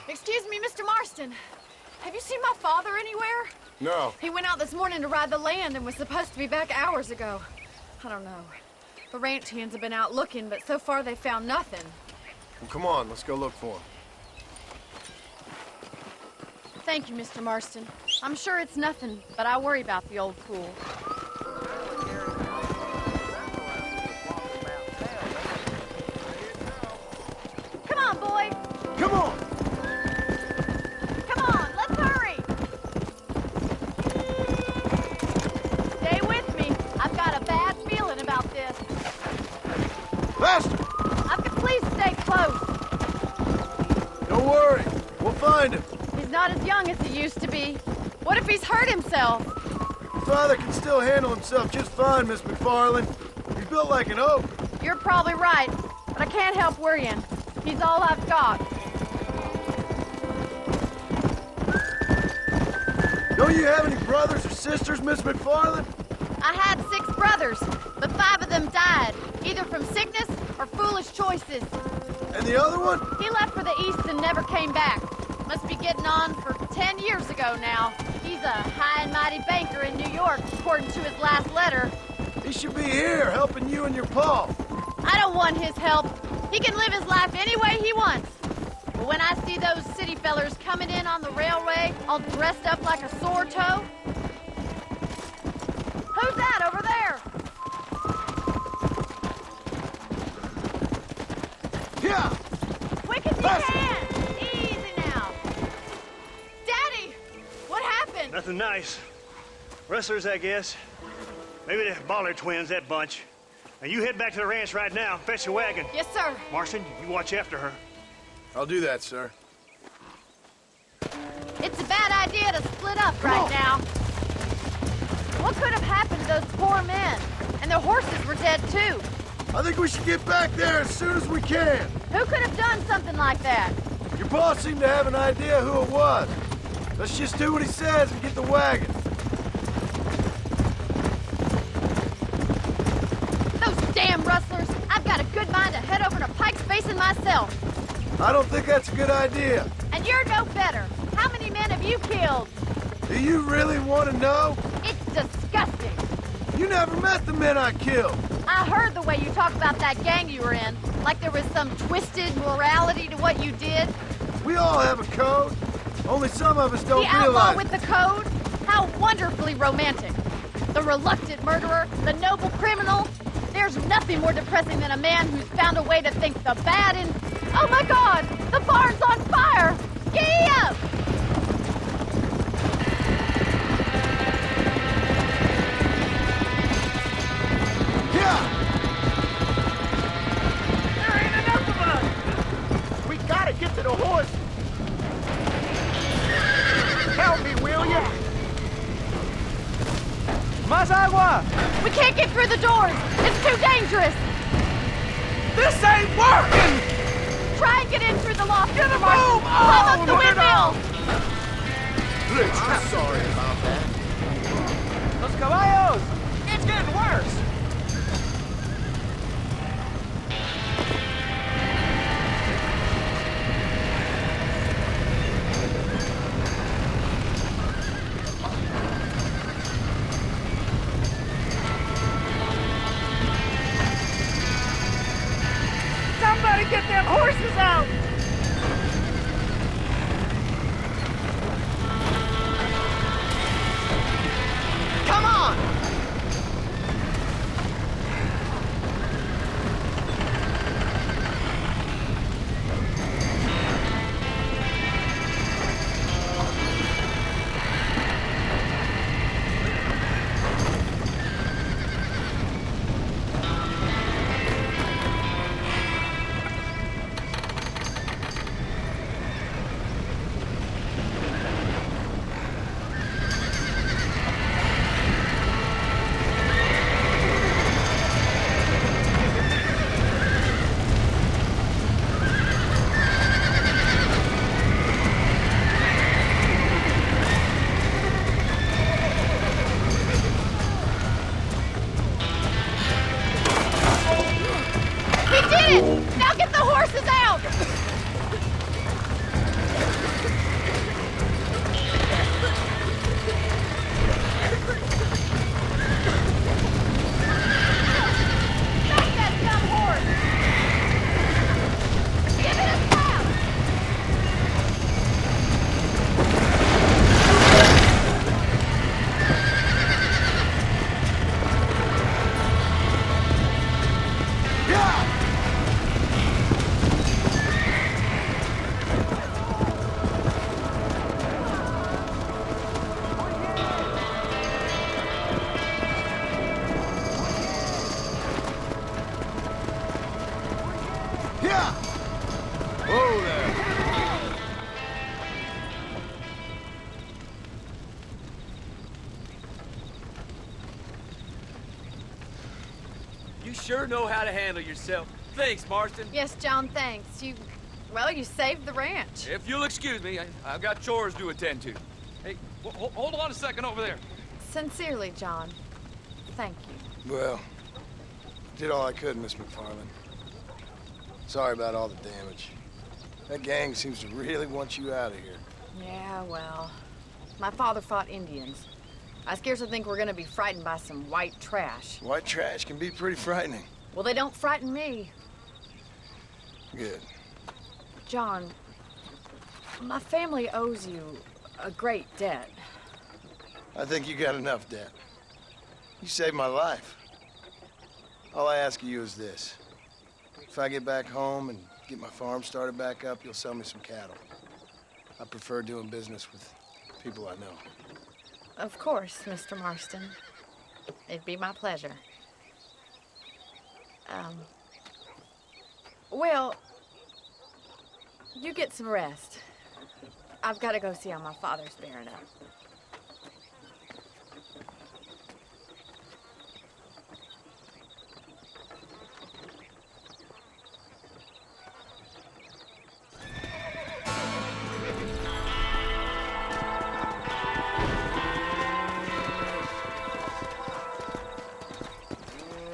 Excuse me, Mr. Marston. Have you seen my father anywhere? No. He went out this morning to ride the land and was supposed to be back hours ago. I don't know. The ranch hands have been out looking, but so far they found nothing. Well, come on, let's go look for him. Thank you, Mr. Marston. I'm sure it's nothing, but I worry about the old fool. Come on, boy! Come on! Come on, let's hurry! Stay with me. I've got a bad feeling about this. Faster! Please stay close. Don't worry, we'll find him. He's not as young as he used to be. What if he's hurt himself? Your father can still handle himself just fine, Miss McFarland. He's built like an oak. You're probably right, but I can't help worrying. He's all I've got. Don't you have any brothers or sisters, Miss McFarland? I had 6 brothers, but 5 of them died, either from sickness or foolish choices. And the other one? He left for the east and never came back. Must be getting on for 10 years ago now. He's a high and mighty banker in New York, according to his last letter. He should be here, helping you and your pa. I don't want his help. He can live his life any way he wants. But when I see those city fellers coming in on the railway, all dressed up like a sore toe... Who's that over there? Yeah! Quick as you can! Easy now! Daddy! What happened? Nothing nice. Rustlers, I guess. Maybe the Baller twins, that bunch. Now you head back to the ranch right now and fetch the wagon. Yes, sir. Marston, you watch after her. I'll do that, sir. It's a bad idea to split up right now. What could have happened to those poor men? And their horses were dead, too. I think we should get back there as soon as we can. Who could have done something like that? Your boss seemed to have an idea who it was. Let's just do what he says and get the wagon. Those damn rustlers! I've got a good mind to head over to Pike's Basin myself. I don't think that's a good idea. And you're no better. How many men have you killed? Do you really want to know? It's disgusting. You never met the men I killed. I heard the way you talk about that gang you were in, like there was some twisted morality to what you did. We all have a code. Only some of us don't The outlaw realize. with the code? How wonderfully romantic. The reluctant murderer, the noble criminal. There's nothing more depressing than a man who's found a way to think the bad in... Oh my God! The barn's on fire! Giddy up! Yeah! There ain't enough of us! We gotta get to the horse! Help me, will ya? Más agua! We can't get through the doors! It's too dangerous! This ain't working! Try and get in through the loft, Get a Mr. Marston! move Climb on! up the windmill! I'm sorry about that. Los caballos! It's getting worse! Somebody get them horses out! Come on! sure know how to handle yourself. Thanks, Marston. Yes, John, thanks. You saved the ranch. If you'll excuse me, I've got chores to attend to. Hey, hold on a second over there. Sincerely, John. Thank you. Well, did all I could, Miss McFarland. Sorry about all the damage. That gang seems to really want you out of here. Yeah, well, my father fought Indians. I scarcely think we're gonna be frightened by some white trash. White trash can be pretty frightening. Well, they don't frighten me. Good. John, my family owes you a great debt. I think you got enough debt. You saved my life. All I ask of you is this. If I get back home and get my farm started back up, you'll sell me some cattle. I prefer doing business with people I know. Of course, Mr. Marston. It'd be my pleasure. Well, you get some rest. I've got to go see how my father's bearing up.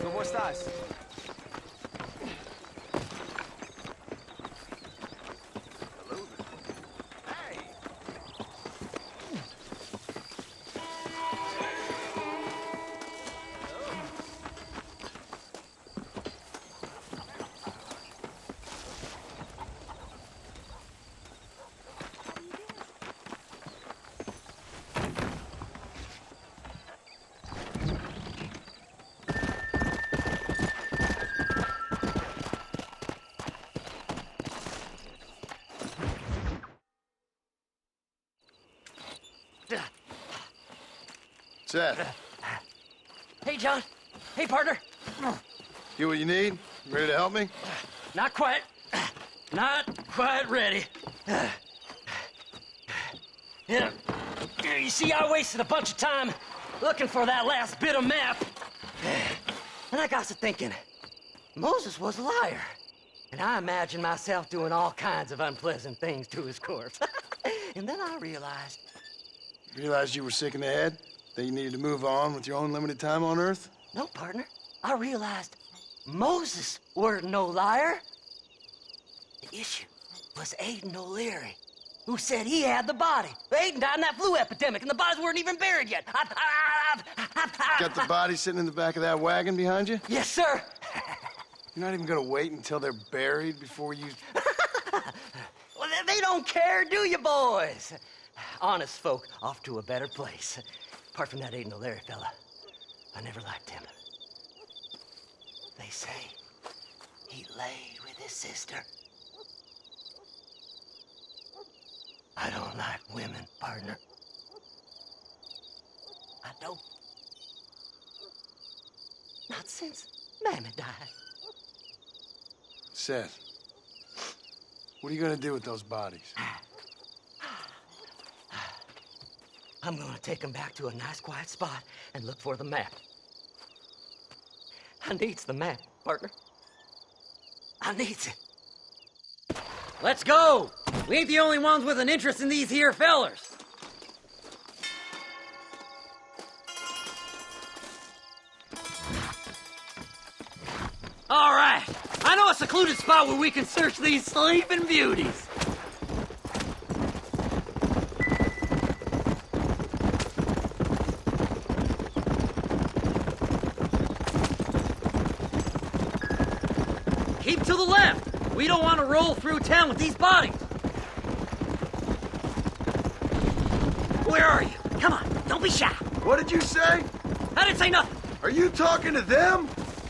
¿Cómo estás? Seth, Hey, John. Hey, partner. you what you need? Ready to help me? Not quite. Not quite ready. Yeah. You see, I wasted a bunch of time looking for that last bit of map. And I got to thinking, Moses was a liar. And I imagined myself doing all kinds of unpleasant things to his corpse. And then I realized... Realized you were sick in the head? That you needed to move on with your own limited time on Earth? No, partner. I realized Moses weren't no liar. The issue was Aiden O'Leary, who said he had the body. Aiden died in that flu epidemic, and the bodies weren't even buried yet. Got the body sitting in the back of that wagon behind you? Yes, sir. You're not even gonna wait until they're buried before you... Well, they don't care, do you, boys? Honest folk off to a better place. Apart from that Aiden O'Leary fella, I never liked him. They say he laid with his sister. I don't like women, partner. I don't. Not since Mammy died. Seth, what are you gonna do with those bodies? I'm gonna take them back to a nice quiet spot and look for the map. I needs the map, partner. I needs it. Let's go! We ain't the only ones with an interest in these here fellers. All right, I know a secluded spot where we can search these sleeping beauties. Keep to the left. We don't want to roll through town with these bodies. Where are you? Come on, don't be shy. What did you say? I didn't say nothing. Are you talking to them?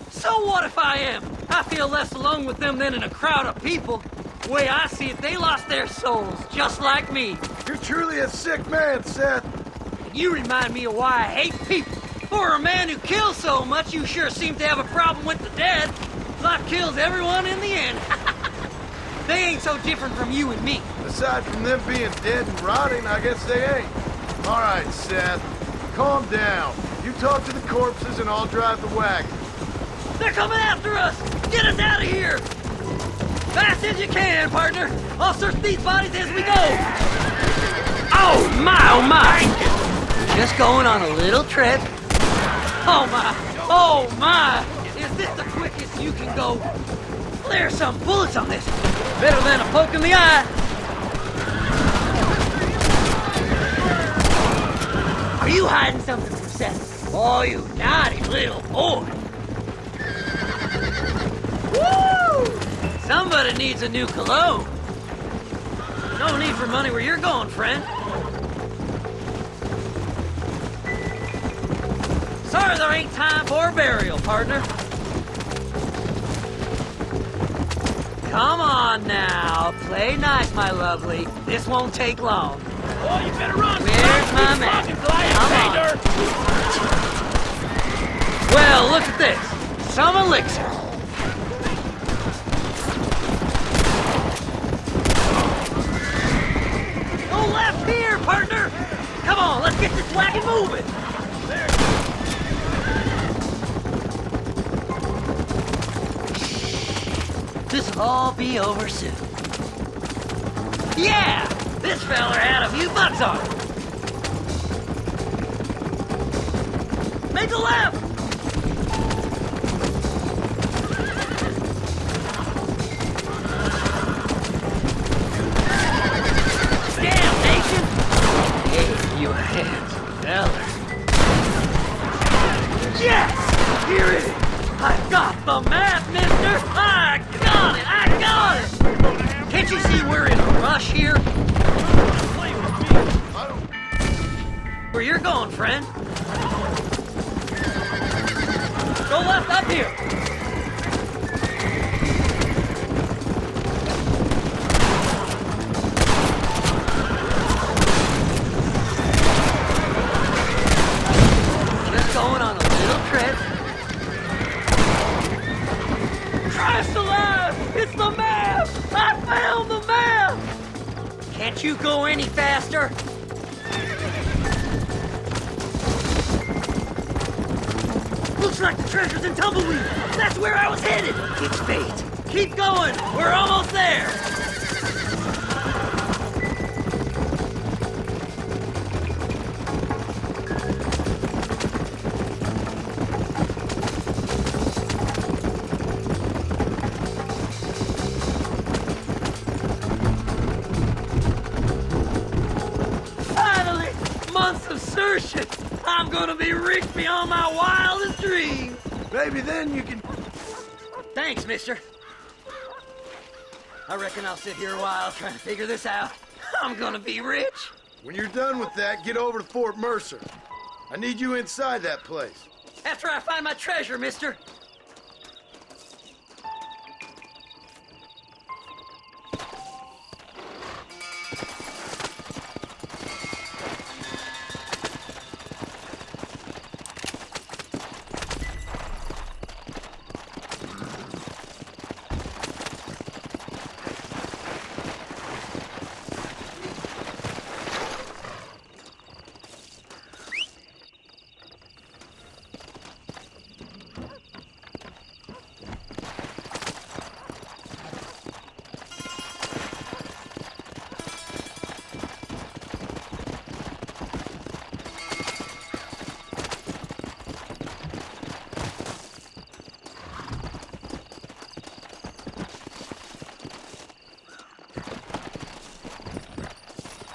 So what if I am? I feel less alone with them than in a crowd of people. The way I see it, they lost their souls, just like me. You're truly a sick man, Seth. You remind me of why I hate people. For a man who kills so much, you sure seem to have a problem with the dead. Life kills everyone in the end. They ain't so different from you and me. Aside from them being dead and rotting, I guess they ain't. All right, Seth, calm down. You talk to the corpses and I'll drive the wagon. They're coming after us! Get us out of here! Fast as you can, partner! I'll search these bodies as we go! Oh my! Just going on a little trip. Oh my! Is this the quickest you can go? There's some bullets on this. Better than a poke in the eye. Are you hiding something from Seth? Oh, you naughty little boy. Woo! Somebody needs a new cologne. No need for money where you're going, friend. Sorry there ain't time for a burial, partner. Come on now, play nice, my lovely. This won't take long. Oh, you better run! Where's my man? Come on. Well, look at this. Some elixir. Go left here, partner. Come on, let's get this wagon moving. This'll all be over soon. Yeah! This fella had a few bucks on him. Make a left! Damnation! Gave you a hand, fella. Yes! Here it is! I got the map, mister! I got it! Can't you see we're in a rush here? Where you're going, friend? Go left up here! Just going on a little trip. Christ alive! It's the map! I found the map! Can't you go any faster? Looks like the treasure's in Tumbleweed. That's where I was headed. It's fate. Keep going. We're almost there. I'm gonna be rich beyond my wildest dreams. Maybe then you can... Thanks, mister. I reckon I'll sit here a while trying to figure this out. I'm gonna be rich. When you're done with that, get over to Fort Mercer. I need you inside that place. After I find my treasure, mister.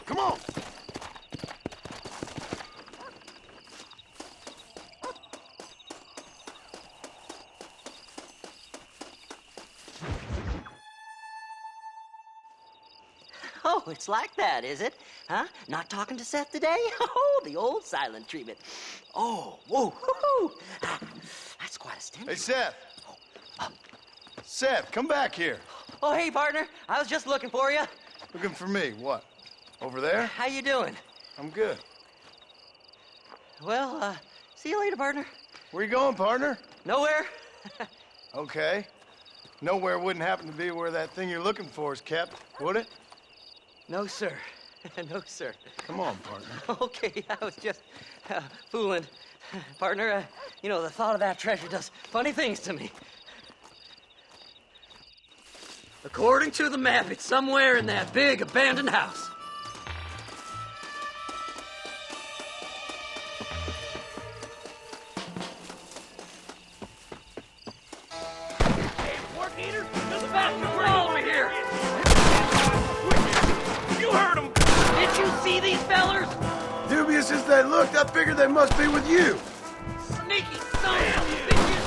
Come on! Oh, it's like that, is it? Huh? Not talking to Seth today? Oh, the old silent treatment. Oh, whoa, hoo-hoo. That's quite a stench. Hey, Seth! Seth, come back here. Oh, hey, partner. I was just looking for you. Looking for me, what? Over there? How you doing? I'm good. Well, see you later, partner. Where you going, partner? Nowhere. Okay. Nowhere wouldn't happen to be where that thing you're looking for is kept, would it? No, sir. No, sir. Come on, partner. Okay, I was just fooling. Partner, You know, the thought of that treasure does funny things to me. According to the map, it's somewhere in that big abandoned house. Hey, pork eater, to the back. Follow me here. You heard him. Did you see these fellers? Dubious as they looked, I figured they must be with you. Sneaky son of a bitches.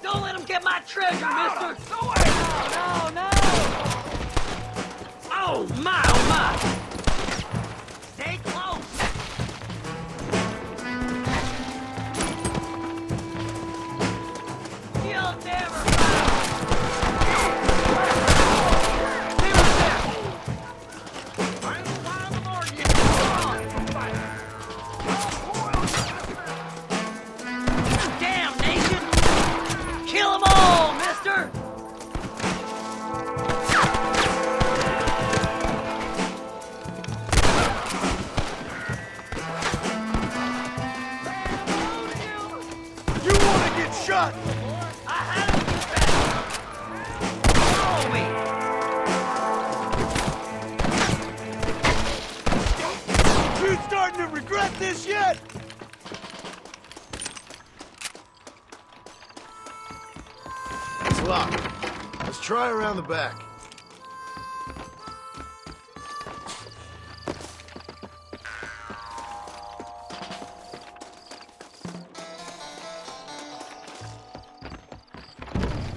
Don't let them get my treasure, mister. No, no! Oh, my, oh, my. Stay close. You'll never Damn, nation! Kill them all, mister! You want to get shot? I had to get back! Follow me! You starting to regret this yet? It's locked. Let's try around the back.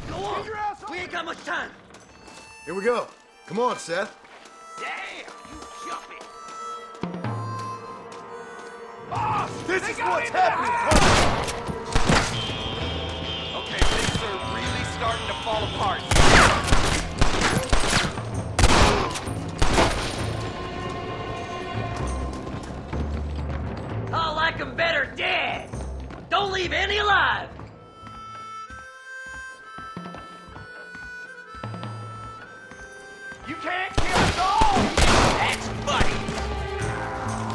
Go on! We ain't got much time! Here we go. Come on, Seth. Damn, you jumpy. This is what's happening. Okay, things are really starting to fall apart. I like 'em better dead! Don't leave any alive! You can't kill us all. That's funny.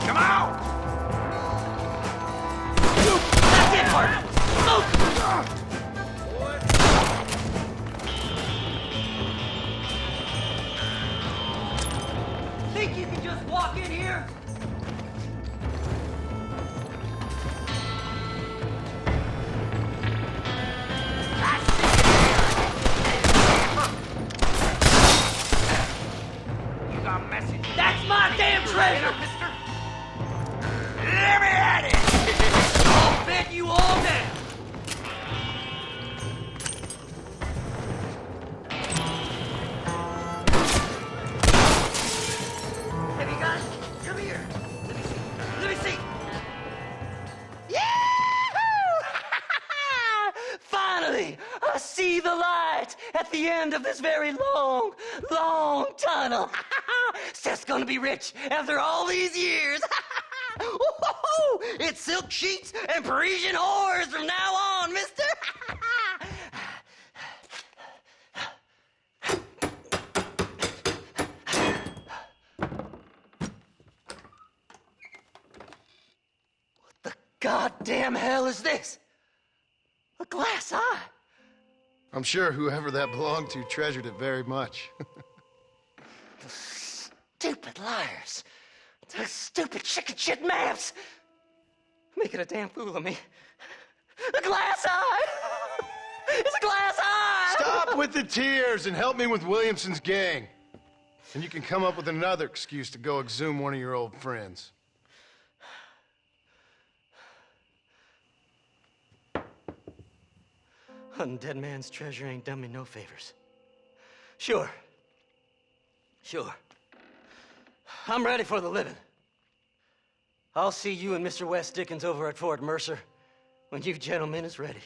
Come on. That's it, partner! Move! Think you can just walk in here? You got a message. That's my damn treasure! Mister. Let me at it. I'll bet you all down! Have you got it? Come here. Let me see. Yahoo! Finally, I see the light at the end of this very long, long tunnel. Seth's gonna be rich after all these years. Woo-hoo-hoo! It's silk sheets and Parisian whores from now on, mister. What the goddamn hell is this? A glass eye. I'm sure whoever that belonged to treasured it very much. Stupid liars. Those stupid chicken shit maps. Making a damn fool of me. A glass eye! It's a glass eye! Stop with the tears and help me with Williamson's gang. And you can come up with another excuse to go exhume one of your old friends. Hunting dead man's treasure ain't done me no favors. Sure. I'm ready for the living. I'll see you and Mr. West Dickens over at Fort Mercer when you gentlemen is ready.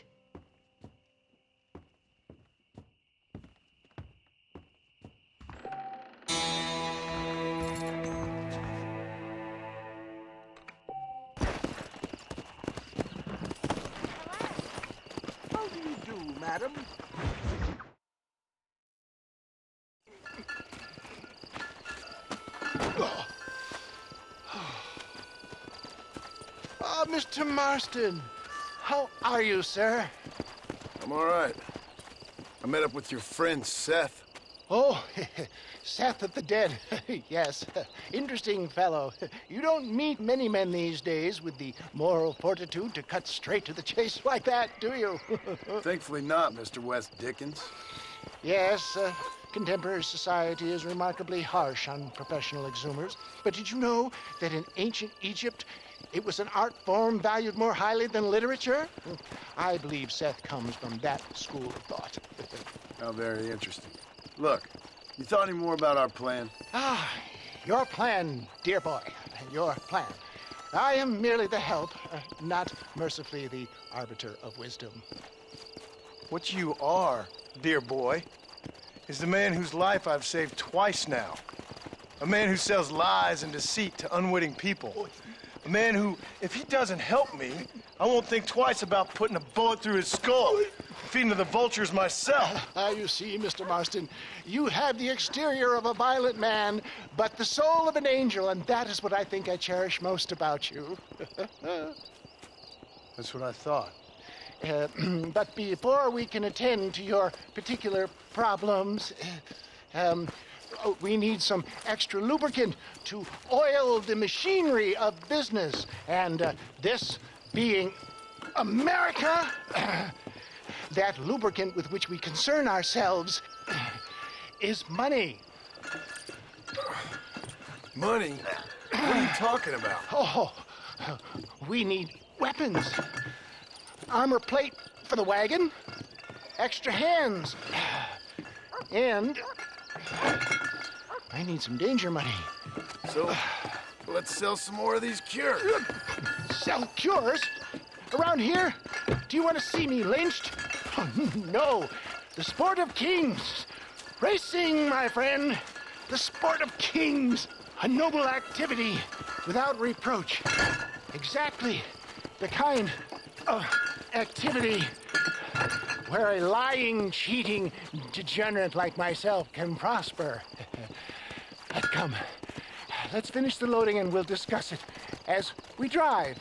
How do you do, madam? Mr. Marston. How are you, sir? I'm all right. I met up with your friend, Seth. Oh, Seth of the Dead. Yes, interesting fellow. You don't meet many men these days with the moral fortitude to cut straight to the chase like that, do you? Thankfully not, Mr. West Dickens. Yes, contemporary society is remarkably harsh on professional exhumers. But did you know that in ancient Egypt, it was an art form valued more highly than literature? I believe Seth comes from that school of thought. How very interesting. Look, you thought any more about our plan? Ah, your plan, dear boy, your plan. I am merely the help, not mercifully the arbiter of wisdom. What you are, dear boy, is the man whose life I've saved twice now. A man who sells lies and deceit to unwitting people. A man who, if he doesn't help me, I won't think twice about putting a bullet through his skull, feeding to the vultures myself. You see, Mr. Marston, you have the exterior of a violent man, but the soul of an angel, and that is what I think I cherish most about you. That's what I thought. But before we can attend to your particular problems, we need some extra lubricant to oil the machinery of business. And this being America, that lubricant with which we concern ourselves is money. Money? What are you talking about? Oh, we need weapons. Armor plate for the wagon, extra hands, and I need some danger money. So, let's sell some more of these cures. Sell cures? Around here? Do you want to see me lynched? Oh, no. The sport of kings. Racing, my friend. The sport of kings. A noble activity without reproach. Exactly the kind of activity where a lying, cheating degenerate like myself can prosper. But come, let's finish the loading and we'll discuss it as we drive.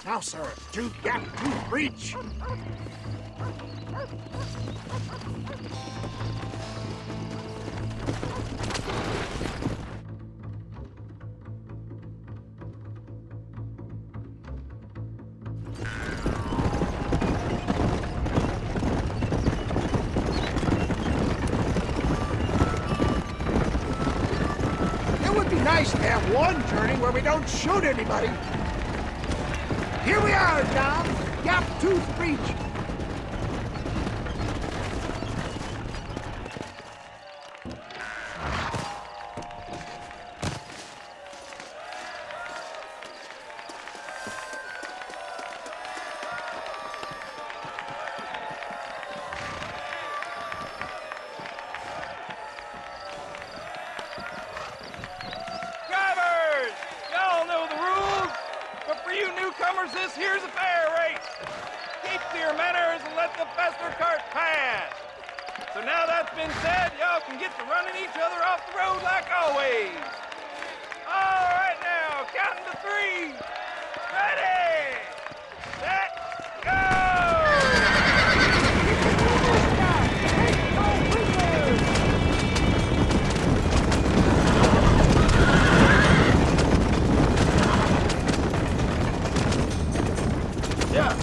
Now, sir, to gap to breach. It would be nice to have one journey where we don't shoot anybody. Here we are, John. Gap Tooth Breach. Drivers! Y'all know the rules, but for you newcomers, this here's a fair race. Keep to your manners and let the faster cart pass. So now that's been said, y'all can get to running each other off the road like always. All right now, counting to 3. Ready, set, go! Yeah.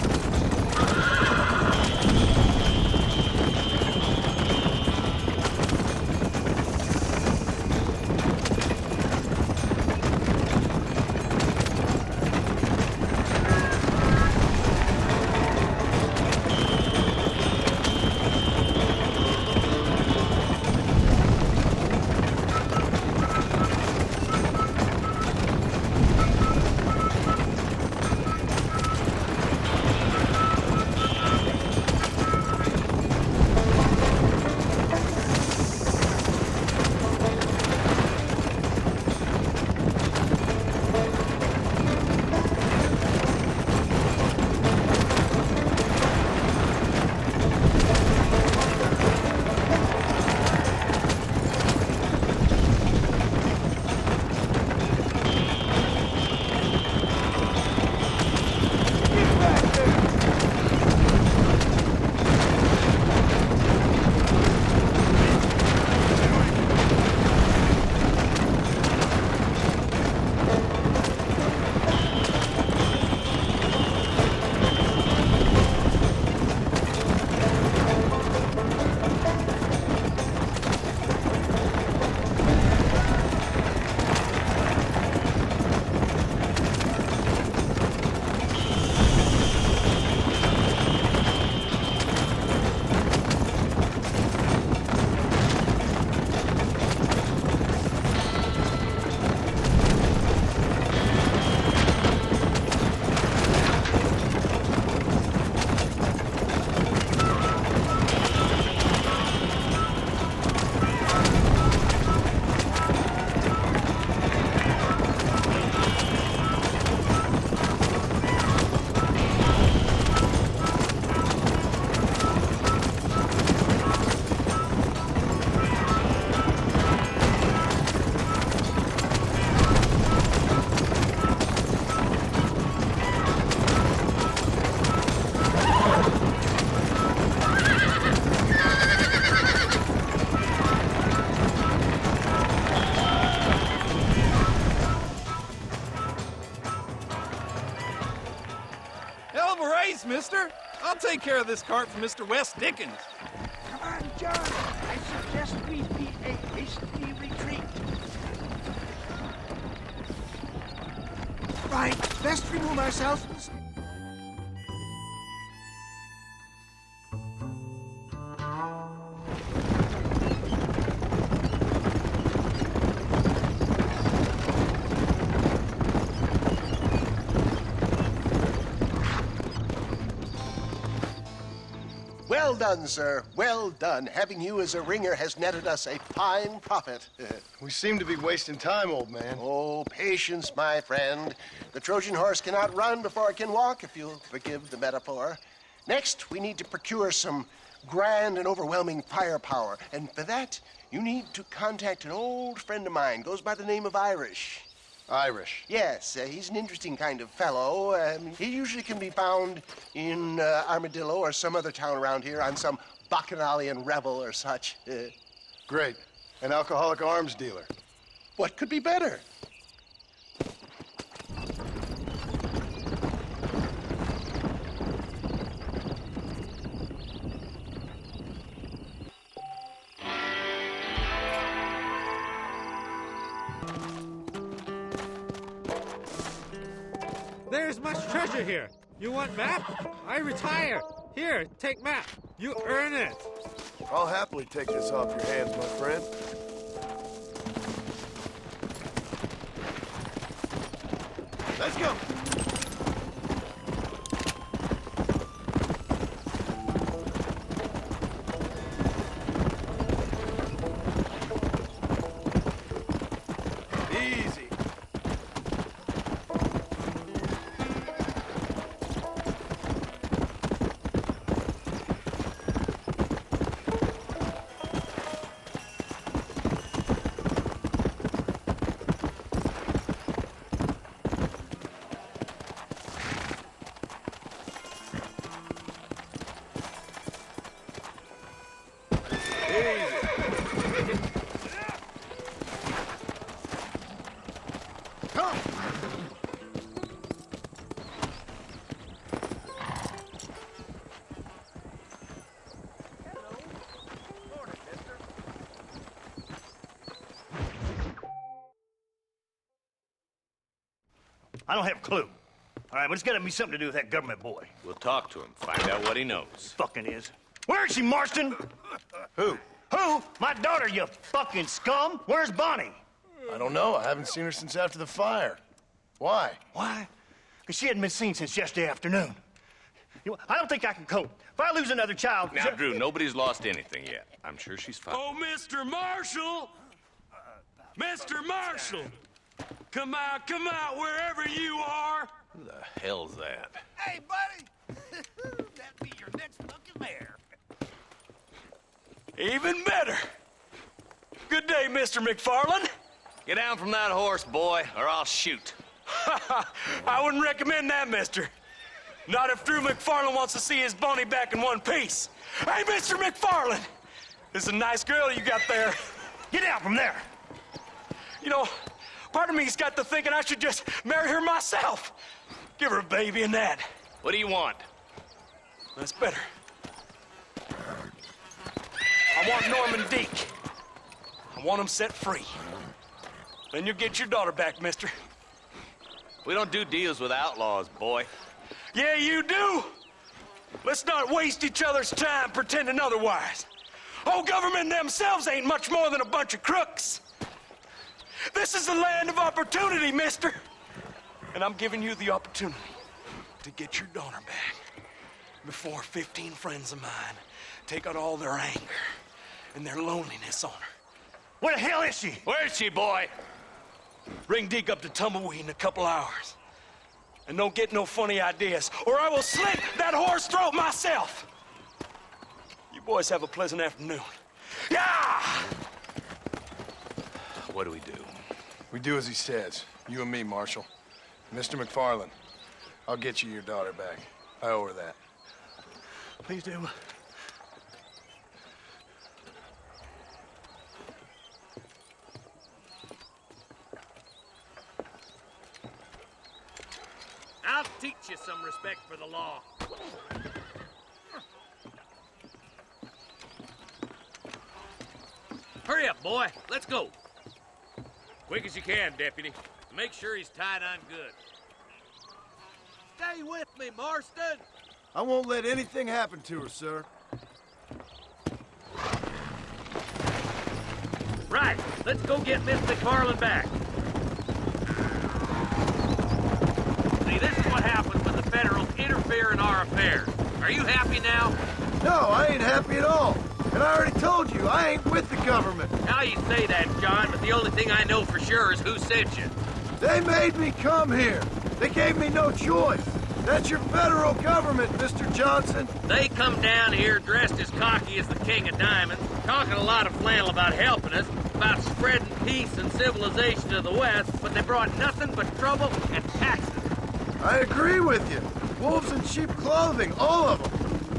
I'll take care of this cart for Mr. West Dickens. Come on, John. I suggest we beat a hasty retreat. Right, best remove ourselves from the... Well done, sir. Well done. Having you as a ringer has netted us a fine profit. We seem to be wasting time, old man. Oh, patience, my friend. The Trojan horse cannot run before it can walk, if you'll forgive the metaphor. Next, we need to procure some grand and overwhelming firepower. And for that, you need to contact an old friend of mine. Goes by the name of Irish. Irish. Yes, he's an interesting kind of fellow. He usually can be found in Armadillo or some other town around here on some bacchanalian revel or such. Great. An alcoholic arms dealer. What could be better? There's much treasure here. You want map? I retire. Here, take map. You earn it. I'll happily take this off your hands, my friend. Let's go. Easy. I don't have a clue. All right, but it's got to be something to do with that government boy. We'll talk to him, find out what he knows. Fucking is. Where is she, Marston? Who? Who? My daughter, you fucking scum. Where's Bonnie? I don't know. I haven't seen her since after the fire. Why? Why? Because she hadn't been seen since yesterday afternoon. You know, I don't think I can cope. If I lose another child... Now, Drew, nobody's lost anything yet. I'm sure she's fine. Oh, Mr. Marshall! Mr. Marshall! Come out, wherever you are! Who the hell's that? Hey, buddy! That'd be your next fucking mayor. Even better! Good day, Mr. McFarland. Get down from that horse, boy, or I'll shoot. I wouldn't recommend that, mister. Not if Drew McFarland wants to see his Bonnie back in one piece. Hey, Mr. McFarland! This is a nice girl you got there. Get out from there! You know, part of me's got to thinking I should just marry her myself. Give her a baby and that. What do you want? That's better. I want Norman Deek. I want him set free. Then you'll get your daughter back, mister. We don't do deals with outlaws, boy. Yeah, you do. Let's not waste each other's time pretending otherwise. Oh, government themselves ain't much more than a bunch of crooks. This is the land of opportunity, mister. And I'm giving you the opportunity to get your daughter back before 15 friends of mine take out all their anger and their loneliness on her. Where the hell is she? Where is she, boy? Bring Deke up to Tumbleweed in a couple hours. And don't get no funny ideas, or I will slit that horse throat myself. You boys have a pleasant afternoon. Yeah! What do we do? We do as he says. You and me, Marshal. Mr. McFarland, I'll get you your daughter back. I owe her that. Please do. I'll teach you some respect for the law. Hurry up, boy. Let's go. Quick as you can, Deputy. Make sure he's tied on good. Stay with me, Marston. I won't let anything happen to her, sir. Right. Let's go get Miss McFarland back. See, this is what happens when the Federals interfere in our affairs. Are you happy now? No, I ain't happy at all. And I already told you, I ain't with the government. Now you say that, John, but the only thing I know for sure is who sent you. They made me come here. They gave me no choice. That's your federal government, Mr. Johnson. They come down here dressed as cocky as the King of Diamonds, talking a lot of flannel about helping us, about spreading peace and civilization to the West, but they brought nothing but trouble and taxes. I agree with you. Wolves in sheep clothing, all of them.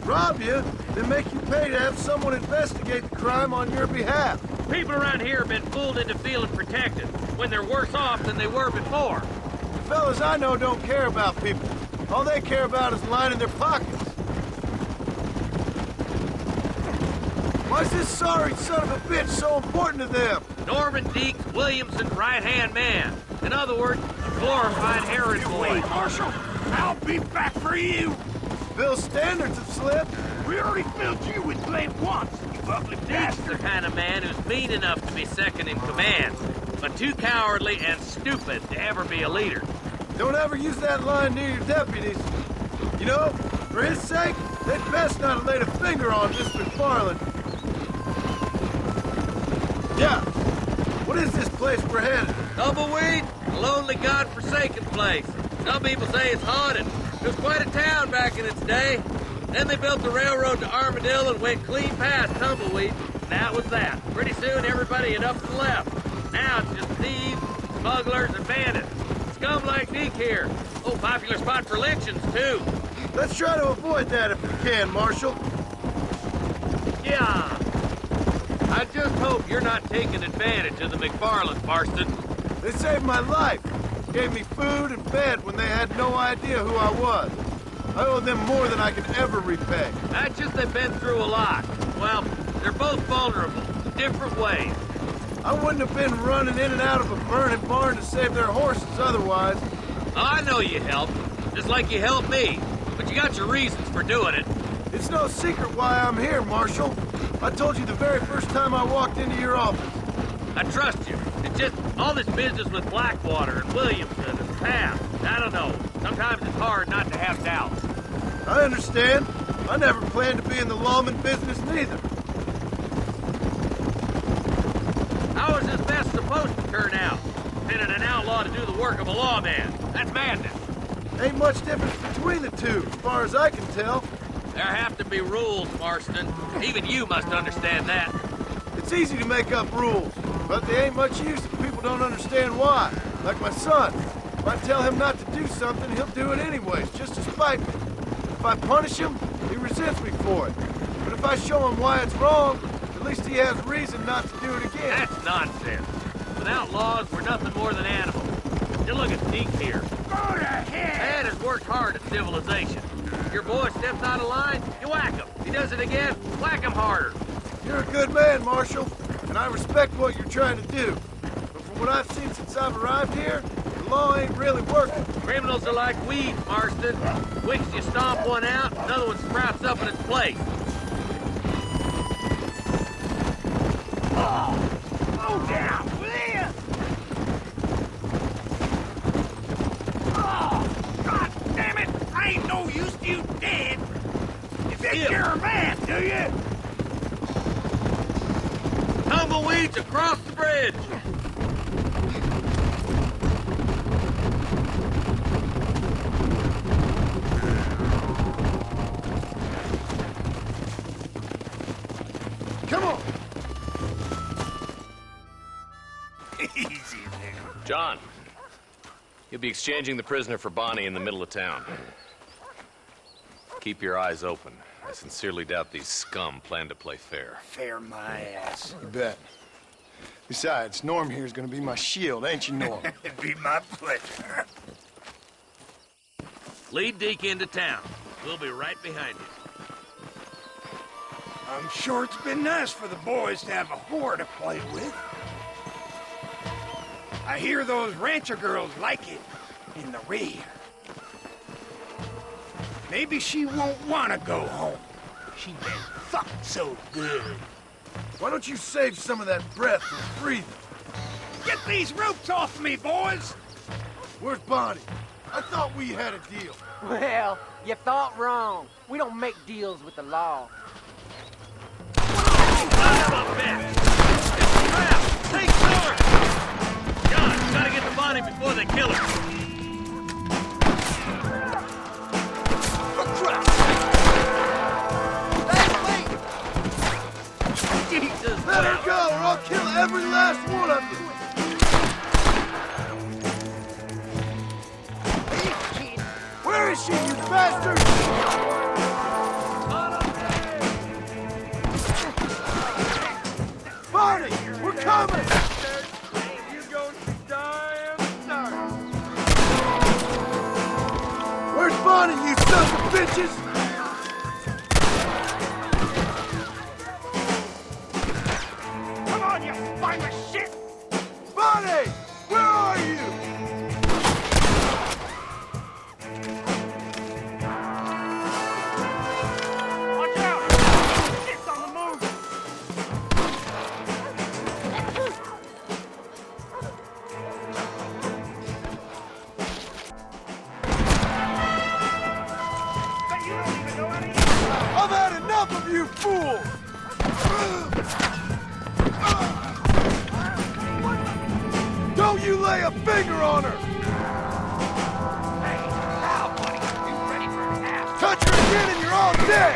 Rob you, then make you pay to have someone investigate the crime on your behalf. People around here have been fooled into feeling protected, when they're worse off than they were before. The fellas I know don't care about people. All they care about is lining their pockets. Why's this sorry son of a bitch so important to them? Norman Deeks Williamson's right-hand man. In other words, a glorified errand boy. Wait, Marshal. I'll be back for you. Bill's standards have slipped. We already filled you with blame once, you ugly Deeks bastard. the kind of man who's mean enough to be second in command, but too cowardly and stupid to ever be a leader. Don't ever use that line near your deputies. You know, for his sake, they'd best not have laid a finger on Mr. McFarland. Yeah. What is this place we're headed? Tumbleweed, a lonely, god-forsaken place. Some people say it's haunted. It was quite a town back in its day. Then they built the railroad to Armadillo and went clean past Tumbleweed. And that was that. Pretty soon everybody had up and left. Now it's just thieves, smugglers, and bandits. Scum like Deke here. Oh, popular spot for lynchings, too. Let's try to avoid that if we can, Marshal. Yeah. I just hope you're not taking advantage of the McFarland, Marston. They saved my life. Gave me food and bed when they had no idea who I was. I owe them more than I can ever repay. That's just they've been through a lot. Well, they're both vulnerable, different ways. I wouldn't have been running in and out of a burning barn to save their horses otherwise. I know you helped, just like you helped me. But you got your reasons for doing it. It's no secret why I'm here, Marshal. I told you the very first time I walked into your office. I trust you. It's just all this business with Blackwater and Williamson and Pap. I don't know. Sometimes it's hard not to have doubts. I understand. I never planned to be in the lawman business neither. How is this mess supposed to turn out? Sending an outlaw to do the work of a lawman. That's madness. Ain't much difference between the two, as far as I can tell. There have to be rules, Marston. Even you must understand that. It's easy to make up rules, but they ain't much use if people don't understand why. Like my son. If I tell him not to do something, he'll do it anyways, just to spite me. If I punish him, he resents me for it. But if I show him why it's wrong, at least he has reason not to do it again. That's nonsense. Without laws, we're nothing more than animals. You look at Deke here. Go to hell! Dad has worked hard at civilization. Your boy steps out of line, you whack him. He does it again, whack him harder. You're a good man, Marshal, and I respect what you're trying to do. But from what I've seen since I've arrived here, the law ain't really working. Criminals are like weeds, Marston. Quick as you stomp one out, another one sprouts up in its place. Slow down, will you? Oh, God damn it! I ain't no use to you dead. You think you're a man, do you? Tumbleweeds across the bridge. Come on! Easy there. John, you'll be exchanging the prisoner for Bonnie in the middle of town. Keep your eyes open. I sincerely doubt these scum plan to play fair. Fair my ass. You bet. Besides, Norm here's gonna be my shield, ain't you, Norm? It'd be my pleasure. Lead Deke into town. We'll be right behind you. I'm sure it's been nice for the boys to have a whore to play with. I hear those rancher girls like it in the rear. Maybe she won't want to go home. She been fucked so good. Why don't you save some of that breath for breathing? Get these ropes off me, boys! Where's Bonnie? I thought we had a deal. Well, you thought wrong. We don't make deals with the law. Take cover! John, gotta get the body before they kill her. Jesus, let her go, or I'll kill every last one of you. Where is she, you bastard? Barney, we're coming! You gonna die in the dark. Where's Bonnie, you sons of bitches? Come on, you spineless shit! Bonnie, where are you? Watch out! Shit's on the move! But you don't even know how to use it! I've had enough of you fools! Don't you lay a finger on her! Hey, now, buddy, you ready for an ass? Touch her again and you're all dead!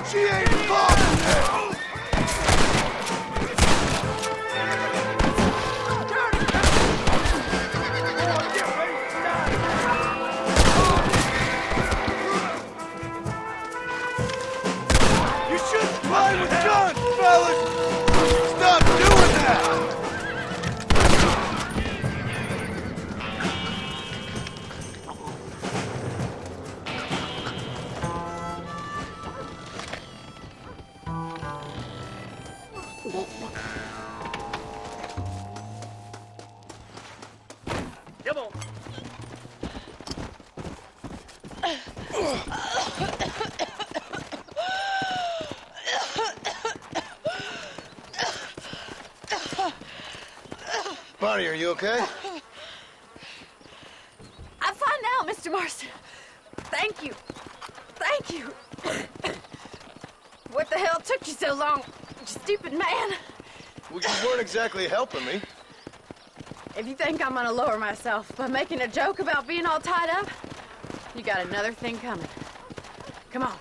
She ain't involved in this! You shouldn't play with guns, fellas! Stop doing that! Come on. Bonnie, are you okay? I'm fine now, Mr. Marston. Thank you. Thank you. What the hell took you so long, you stupid man? Well, you weren't exactly helping me. If you think I'm gonna lower myself by making a joke about being all tied up, you got another thing coming. Come on.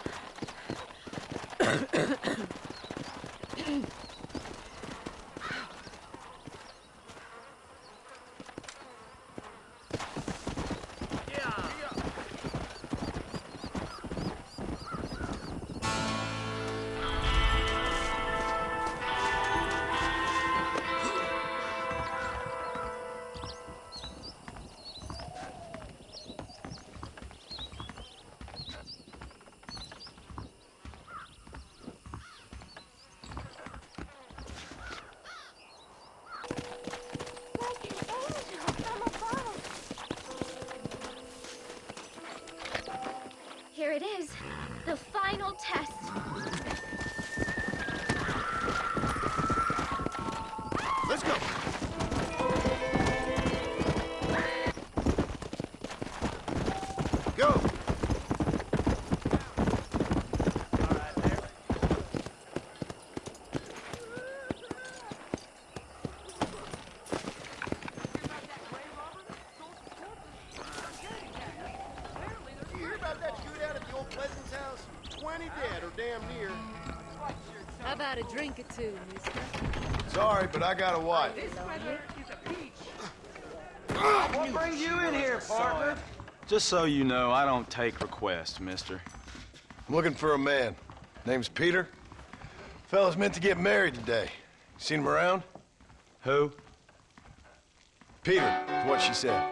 Here it is, the final test. Let's go! Go! You hear about that shootout at the old Pleasance house? 20 dead or damn near. How about a drink or two, mister? Sorry, but I got a wife. What brings you in here, partner? Just so you know, I don't take requests, mister. I'm looking for a man. Name's Peter. Fella's meant to get married today. Seen him around? Who? Peter, is what she said.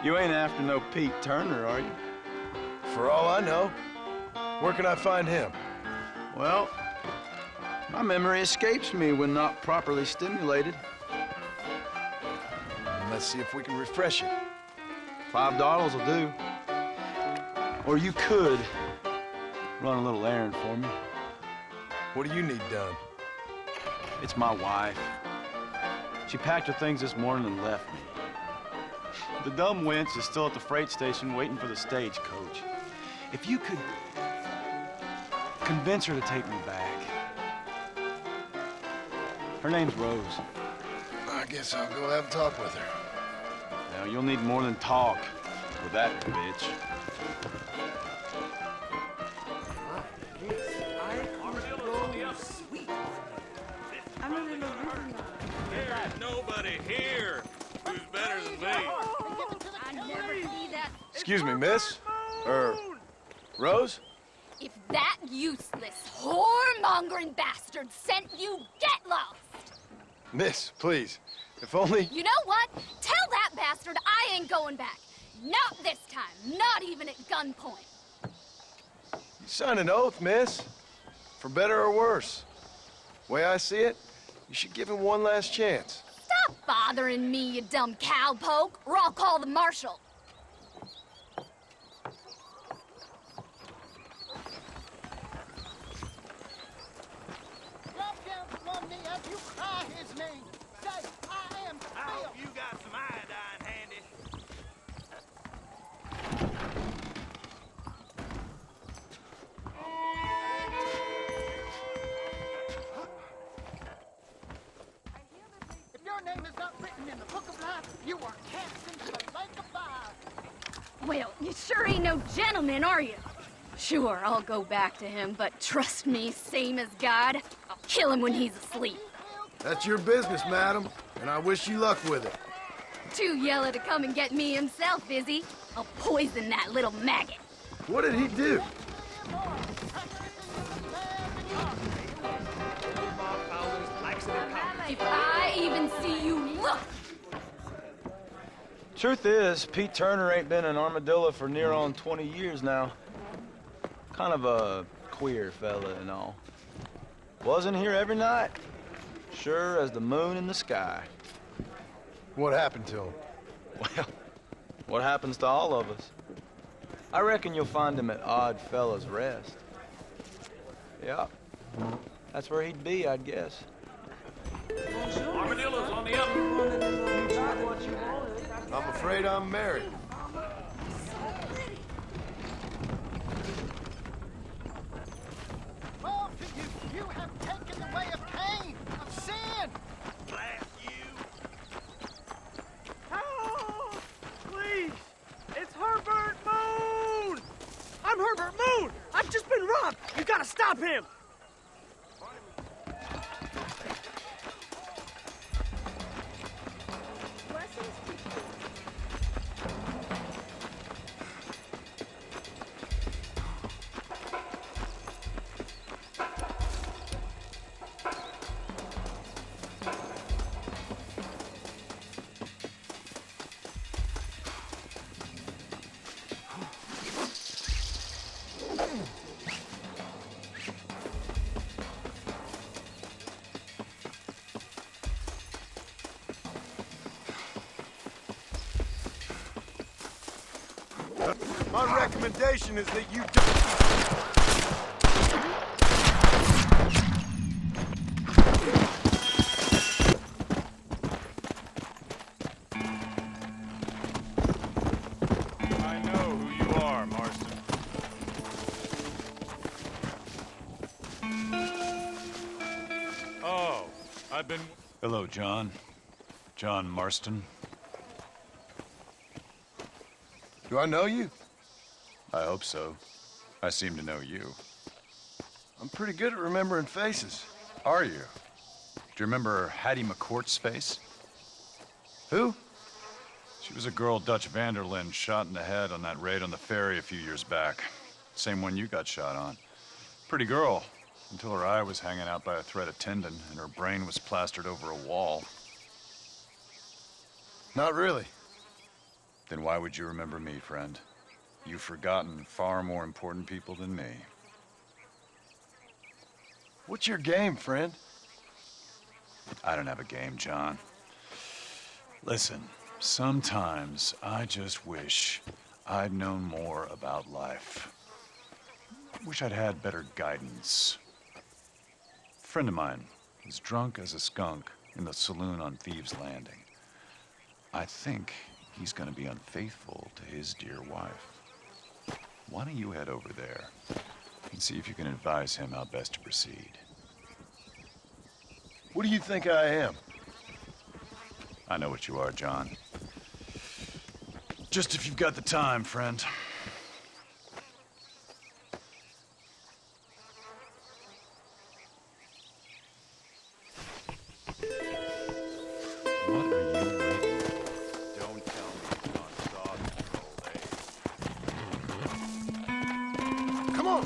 You ain't after no Pete Turner, are you? For all I know. Where can I find him? Well, my memory escapes me when not properly stimulated. Let's see if we can refresh it. $5 will do. Or you could run a little errand for me. What do you need done? It's my wife. She packed her things this morning and left me. The dumb wench is still at the freight station waiting for the stagecoach. If you could convince her to take me back. Her name's Rose. I guess I'll go have a talk with her. Now, you'll need more than talk with that bitch. There's nobody here who's better than me. I never see that. Excuse me, miss? Rose? If that useless, whoremongering bastard sent you, get lost! Miss, please. If only... You know what? Tell that bastard I ain't going back. Not this time. Not even at gunpoint. You signed an oath, miss. For better or worse. Way I see it, you should give him one last chance. Stop bothering me, you dumb cowpoke, or I'll call the marshal. I hope you got some iodine handy. If your name is not written in the book of life, you are cast into the lake of fire. Well, you sure ain't no gentleman, are you? Sure, I'll go back to him, but trust me, same as God, I'll kill him when he's asleep. That's your business, madam, and I wish you luck with it. Too yellow to come and get me himself, is he? I'll poison that little maggot. What did he do? If I even see you look! Truth is, Pete Turner ain't been in Armadillo for near on 20 years now. Kind of a queer fella and all. Wasn't here every night. Sure as the moon in the sky. What happened to him? Well, what happens to all of us? I reckon you'll find him at Odd Fella's Rest. Yeah, that's where he'd be, I'd guess. Armadillo's on the up. I'm afraid I'm married. Woe to you! You have taken the way of Cain, of sin! Blast you! Oh, please! It's Herbert Moon! I'm Herbert Moon! I've just been robbed! You gotta stop him! My recommendation is that you don't... I know who you are, Marston. Oh, I've been... Hello, John. John Marston. Do I know you? I hope so. I seem to know you. I'm pretty good at remembering faces. Are you? Do you remember Hattie McCourt's face? Who? She was a girl Dutch Vanderlyn shot in the head on that raid on the ferry a few years back. Same one you got shot on. Pretty girl, until her eye was hanging out by a thread of tendon and her brain was plastered over a wall. Not really. Then why would you remember me, friend? You've forgotten far more important people than me. What's your game, friend? I don't have a game, John. Listen, sometimes I just wish I'd known more about life. Wish I'd had better guidance. A friend of mine was drunk as a skunk in the saloon on Thieves' Landing. I think he's gonna be unfaithful to his dear wife. Why don't you head over there and see if you can advise him how best to proceed? What do you think I am? I know what you are, John. Just if you've got the time, friend. What are you waiting for? Don't tell me you've gone soft in old age. Come on!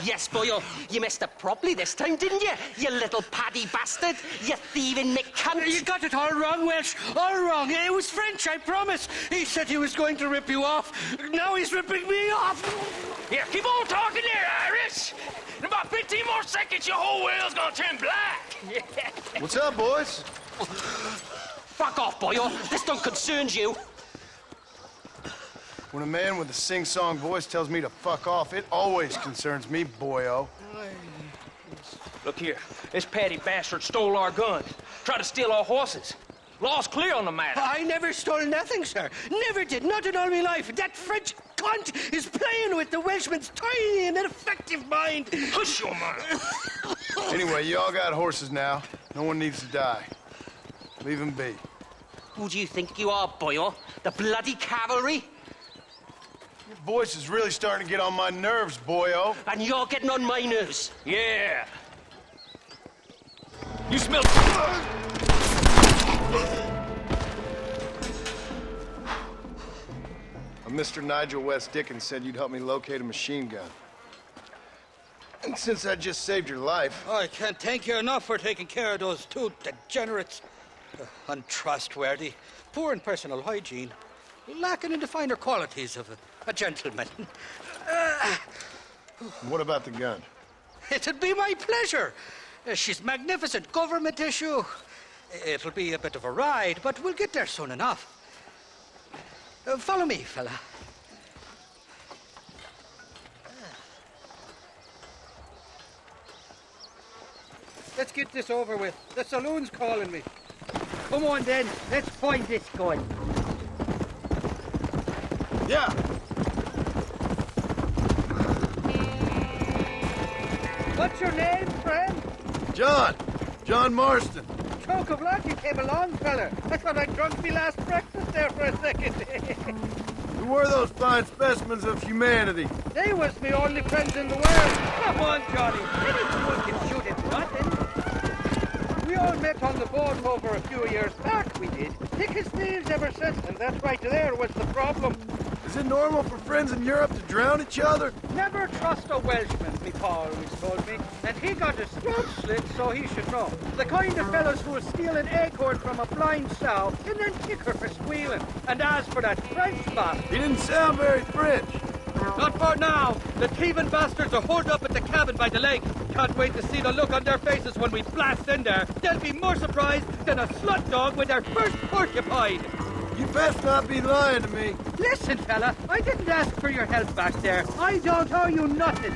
Yes, boyo, you messed up properly this time, didn't you? You little paddy bastard. You thieving McCunt. You got it all wrong, Welsh. All wrong. It was French, I promise. He said he was going to rip you off. Now he's ripping me off. Here, keep on talking there, Irish. In about 15 more seconds, your whole world's gonna turn black. What's up, boys? Fuck off, boyo. This don't concern you. When a man with a sing-song voice tells me to fuck off, it always concerns me, boyo. Look here, this patty bastard stole our guns, tried to steal our horses. Law's clear on the matter. I never stole nothing, sir. Never did. Not in all my life. That French cunt is playing with the Welshman's tiny and ineffective mind. Hush your mouth. Anyway, you all got horses now. No one needs to die. Leave them be. Who do you think you are, boyo? The bloody cavalry? Your voice is really starting to get on my nerves, boyo. And you're getting on my nerves. Yeah. You smell... Mr. Nigel West Dickens said you'd help me locate a machine gun. And since I just saved your life... I can't thank you enough for taking care of those two degenerates. Untrustworthy, poor in personal hygiene, lacking in the finer qualities of a gentleman. What about the gun? It'd be my pleasure. She's magnificent, government issue. It'll be a bit of a ride, but we'll get there soon enough. Follow me, fella. Let's get this over with. The saloon's calling me. Come on, then. Let's find this gun. Yeah. What's your name, friend? John Marston. Choke of luck you came along, fella. I thought I drunk me last breakfast there for a second. Who were those fine specimens of humanity? They was me only friends in the world. Come on, Johnny. Anyone can shoot at nothing. We all met on the boat over a few years back, we did. Thick as thieves ever since, and that right there was the problem. Is it normal for friends in Europe to drown each other? Never trust a Welshman, me pa always told me. And he got his throat slit, so he should know. The kind of fellows who will steal an acorn from a blind sow and then kick her for squealing. And as for that French boss... He didn't sound very French. Not for now. The thieving bastards are holed up at the cabin by the lake. Can't wait to see the look on their faces when we blast in there. They'll be more surprised than a slut dog with their first porcupine. You best not be lying to me. Listen, fella, I didn't ask for your help back there. I don't owe you nothing.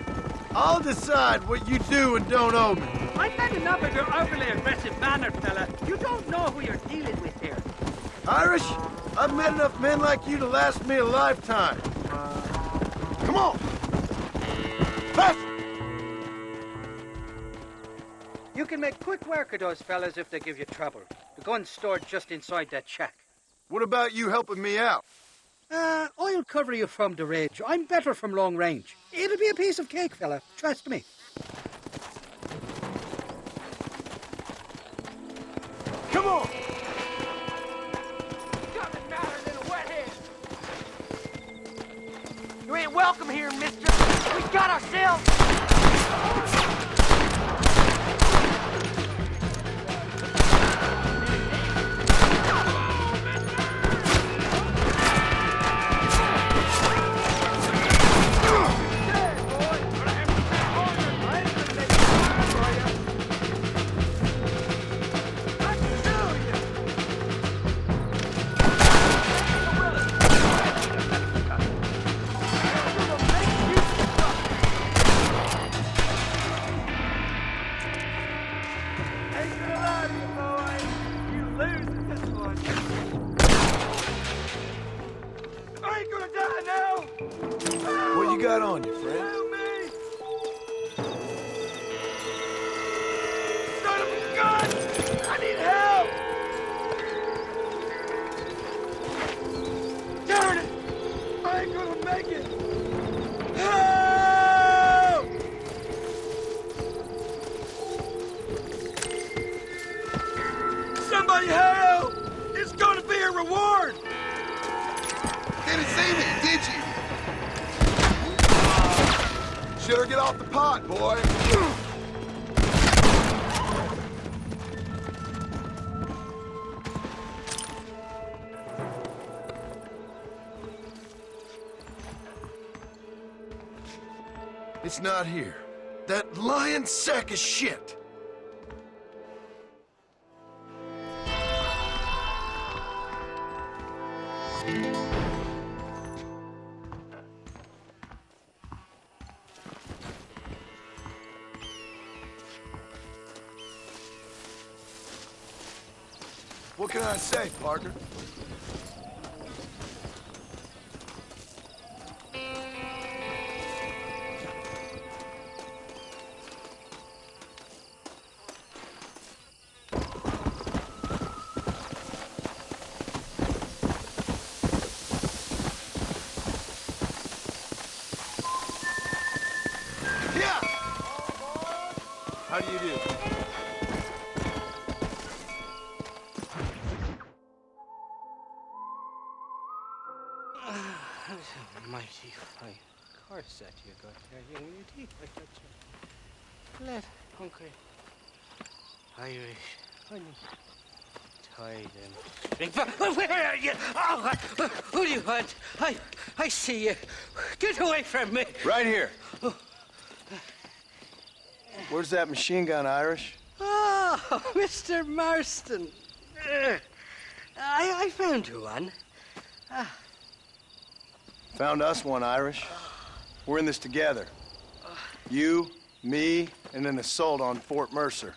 I'll decide what you do and don't owe me. I've had enough of your overly aggressive manner, fella. You don't know who you're dealing with here. Irish, I've met enough men like you to last me a lifetime. Come on! Fast! You You can make quick work of those fellas if they give you trouble. The gun's stored just inside that shack. What about you helping me out? I'll cover you from the ridge. I'm better from long range. It'll be a piece of cake, fella. Trust me. Come on! Nothing matter than a wet head. You ain't welcome here, mister. We got ourselves... What you got on you, friend? Help me! Son of a gun! I need help! Darn it! I ain't gonna make it! Help! Somebody help! It's gonna be a reward! Didn't see me, did you? Better get off the pot, boy. It's not here. That lying sack of shit. What can I say, Parker? Yeah! How do you do? Mighty fine corset you got there, young lady. I got you. Let hungry Irish honey tied and... Where are you? Oh, who do you want? I see you. Get away from me. Right here. Where's that machine gun, Irish? Oh, Mr. Marston. I found you one. Found us one, Irish. We're in this together. You, me, and an assault on Fort Mercer.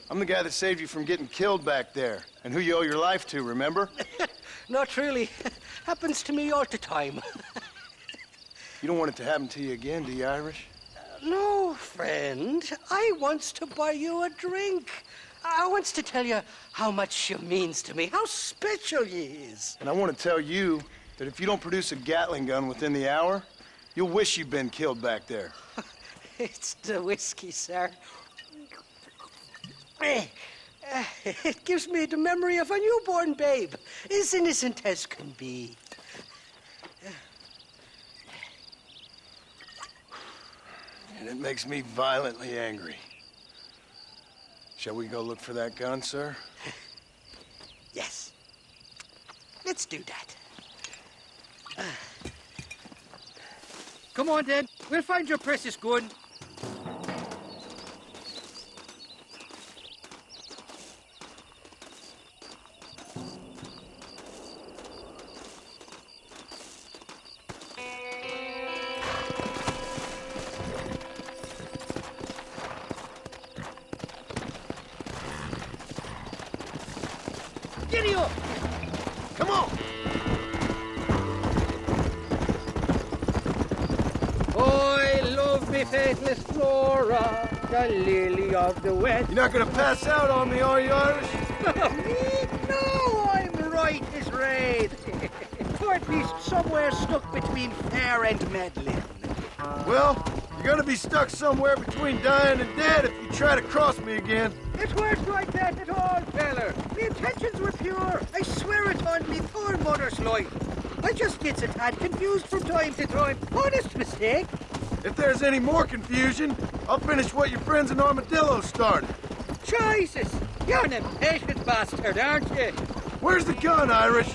I'm the guy that saved you from getting killed back there, and who you owe your life to, remember? Not really. Happens to me all the time. You don't want it to happen to you again, do you, Irish? No, friend. I wants to buy you a drink. I wants to tell you how much you means to me, how special you is. And I want to tell you that if you don't produce a Gatling gun within the hour, you'll wish you'd been killed back there. It's the whiskey, sir. It gives me the memory of a newborn babe, as innocent as can be. And it makes me violently angry. Shall we go look for that gun, sir? Yes. Let's do that. Come on, then. We'll find your precious gun. Giddy up! Come on! I love me faithless Flora. the lily of the West. You're not gonna pass out on me, are you, Irish? Me? No, I'm right as rain. Or at least somewhere stuck between fair and meddling. Well, you're gonna be stuck somewhere between dying and dead if you try to cross me again. It weren't like that at all, feller. The intentions were pure. I swear it on me poor mother's life. I just gets a tad confused from time to time. Honest mistake. If there's any more confusion, I'll finish what your friends in Armadillo started. Jesus, you're an impatient bastard, aren't you? Where's the gun, Irish?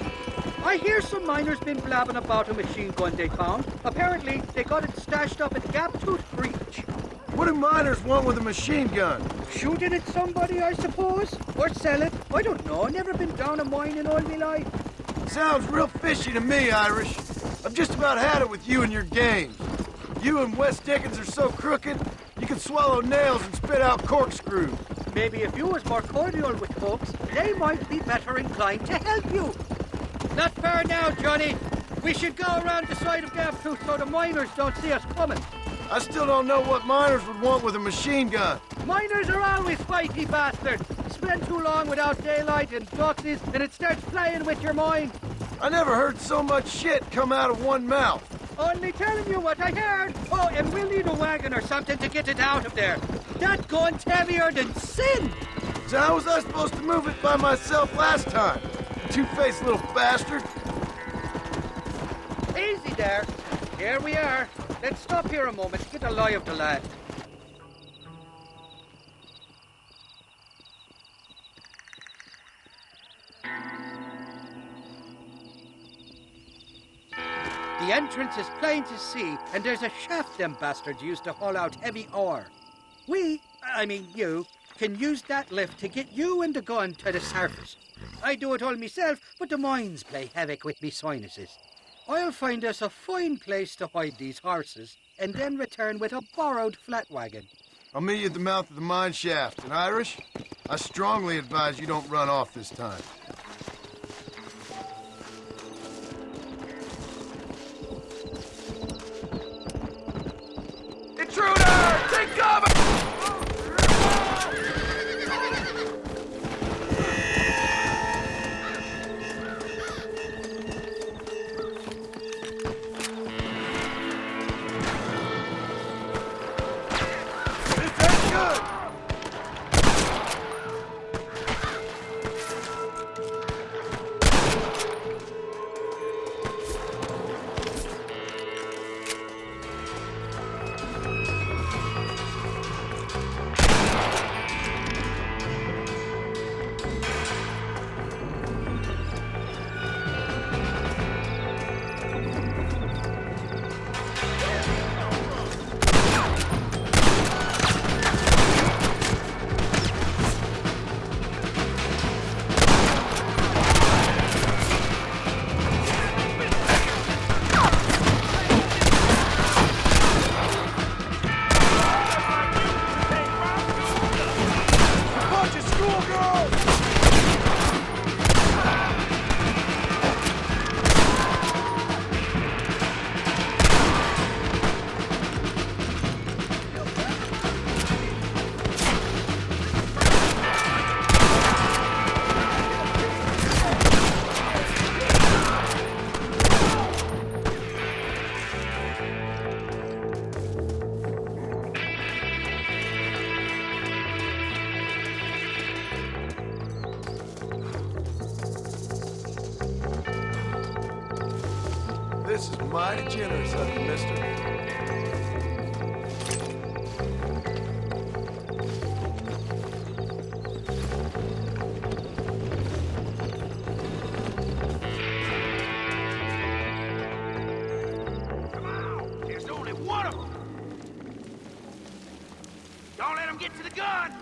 I hear some miners been blabbing about a machine gun they found. Apparently, they got it stashed up at Gaptooth Breach. What do miners want with a machine gun? Shooting at somebody, I suppose? Or sell it? I don't know. Never been down a mine in all my life. Sounds real fishy to me, Irish. I've just about had it with you and your games. You and Wes Dickens are so crooked, you can swallow nails and spit out corkscrews. Maybe if you was more cordial with folks, they might be better inclined to help you. Not far now, Johnny. We should go around the side of Gaptooth so the miners don't see us coming. I still don't know what miners would want with a machine gun. Miners are always fighty bastards. Spend too long without daylight and ducksies, and it starts playing with your mind. I never heard so much shit come out of one mouth. Only telling you what I heard. Oh, and we'll need a wagon or something to get it out of there. That gun's heavier than sin. So how was I supposed to move it by myself last time? Two-faced little bastard. Easy there. Here we are. Let's stop here a moment to get a lie of the lad. The entrance is plain to see, and there's a shaft them bastards used to haul out heavy ore. You, can use that lift to get you and the gun to the surface. I do it all myself, but the mines play havoc with me sinuses. I'll find us a fine place to hide these horses, and then return with a borrowed flat wagon. I'll meet you at the mouth of the mine shaft. And Irish, I strongly advise you don't run off this time. Intruder! Take cover! This is mighty generous of you, mister. There's only one of them. Don't let them get to the gun.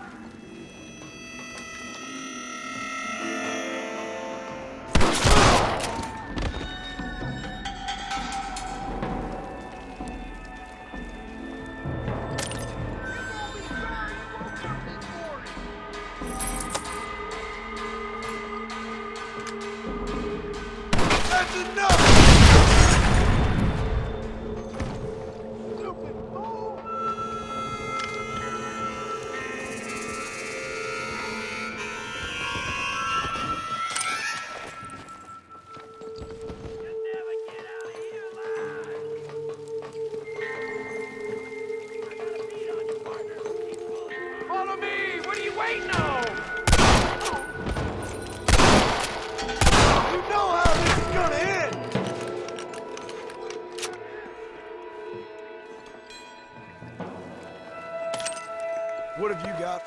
That's enough!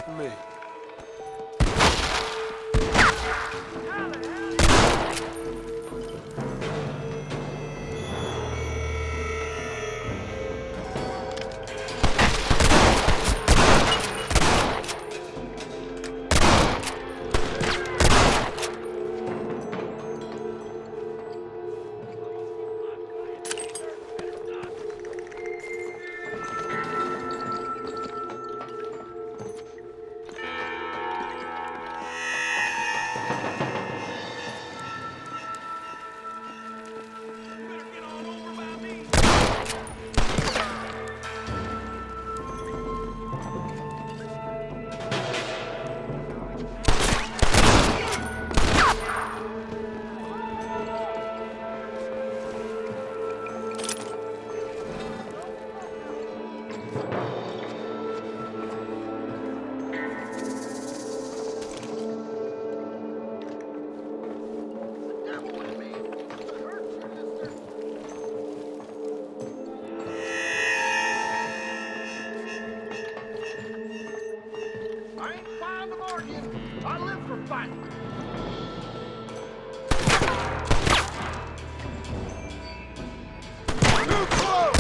Me. I ain't fine to argue. I live for fighting. Too close!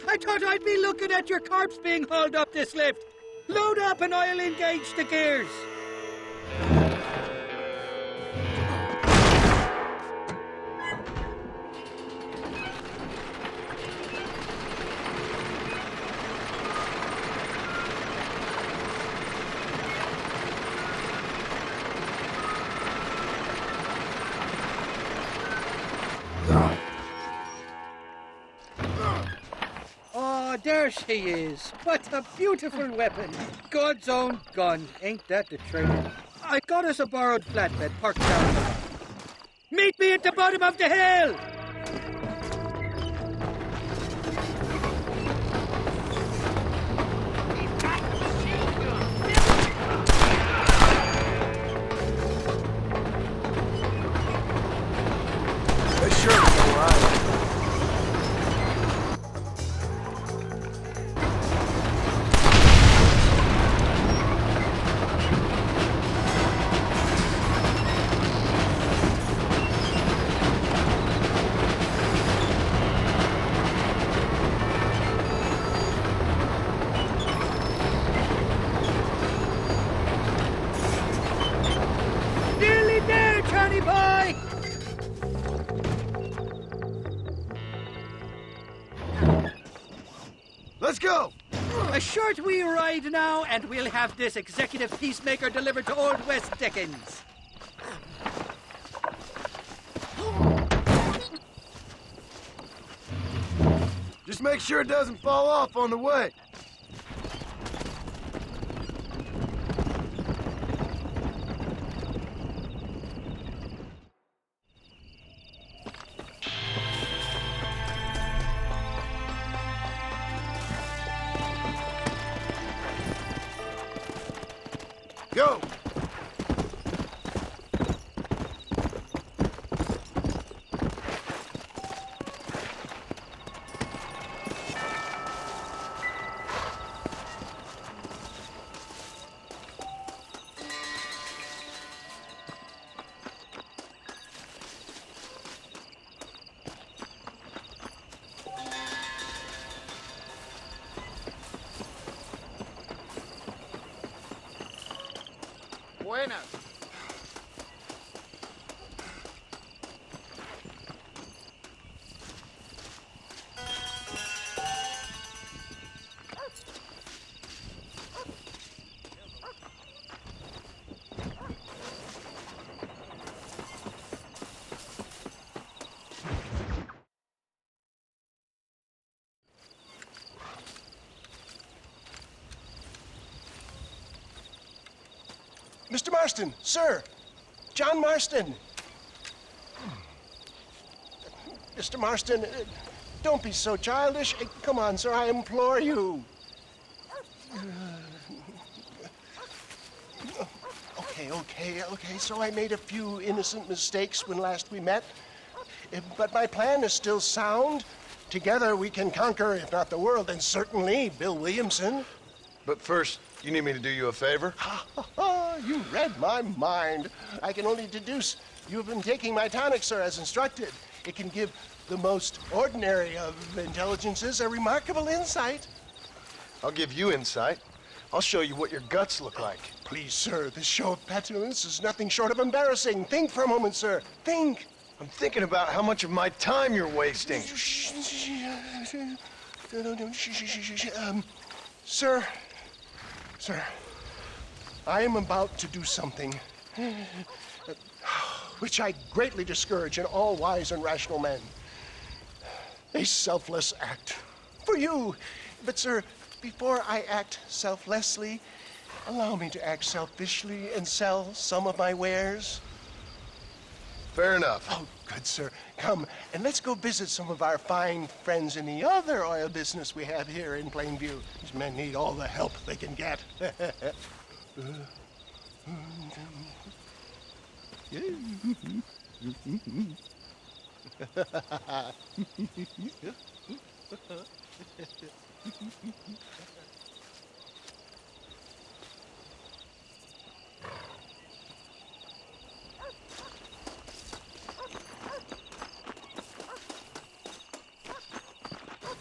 I thought I'd be looking at your corpse being hauled up this lift. Load up and I'll engage the gears. Oh, there she is. What a beautiful weapon. God's own gun. Ain't that the truth? I got us a borrowed flatbed parked down the road. Meet me at the bottom of the hill! Let's go! A short wee ride now, and we'll have this executive peacemaker delivered to Old West Dickens. Just make sure it doesn't fall off on the way. Go! Buenas. Mr. Marston, sir. John Marston. Mr. Marston, don't be so childish. Come on, sir, I implore you. Okay, so I made a few innocent mistakes when last we met. But my plan is still sound. Together we can conquer, if not the world, then certainly Bill Williamson. But first, you need me to do you a favor? You read my mind. I can only deduce you've been taking my tonic, sir, as instructed. It can give the most ordinary of intelligences a remarkable insight. I'll give you insight. I'll show you what your guts look like. Please, sir, this show of petulance is nothing short of embarrassing. Think for a moment, sir. Think. I'm thinking about how much of my time you're wasting. Sir, I am about to do something which I greatly discourage in all wise and rational men. A selfless act for you. But, sir, before I act selflessly, allow me to act selfishly and sell some of my wares. Fair enough. Oh, good, sir. Come, and let's go visit some of our fine friends in the other oil business we have here in Plainview. These men need all the help they can get.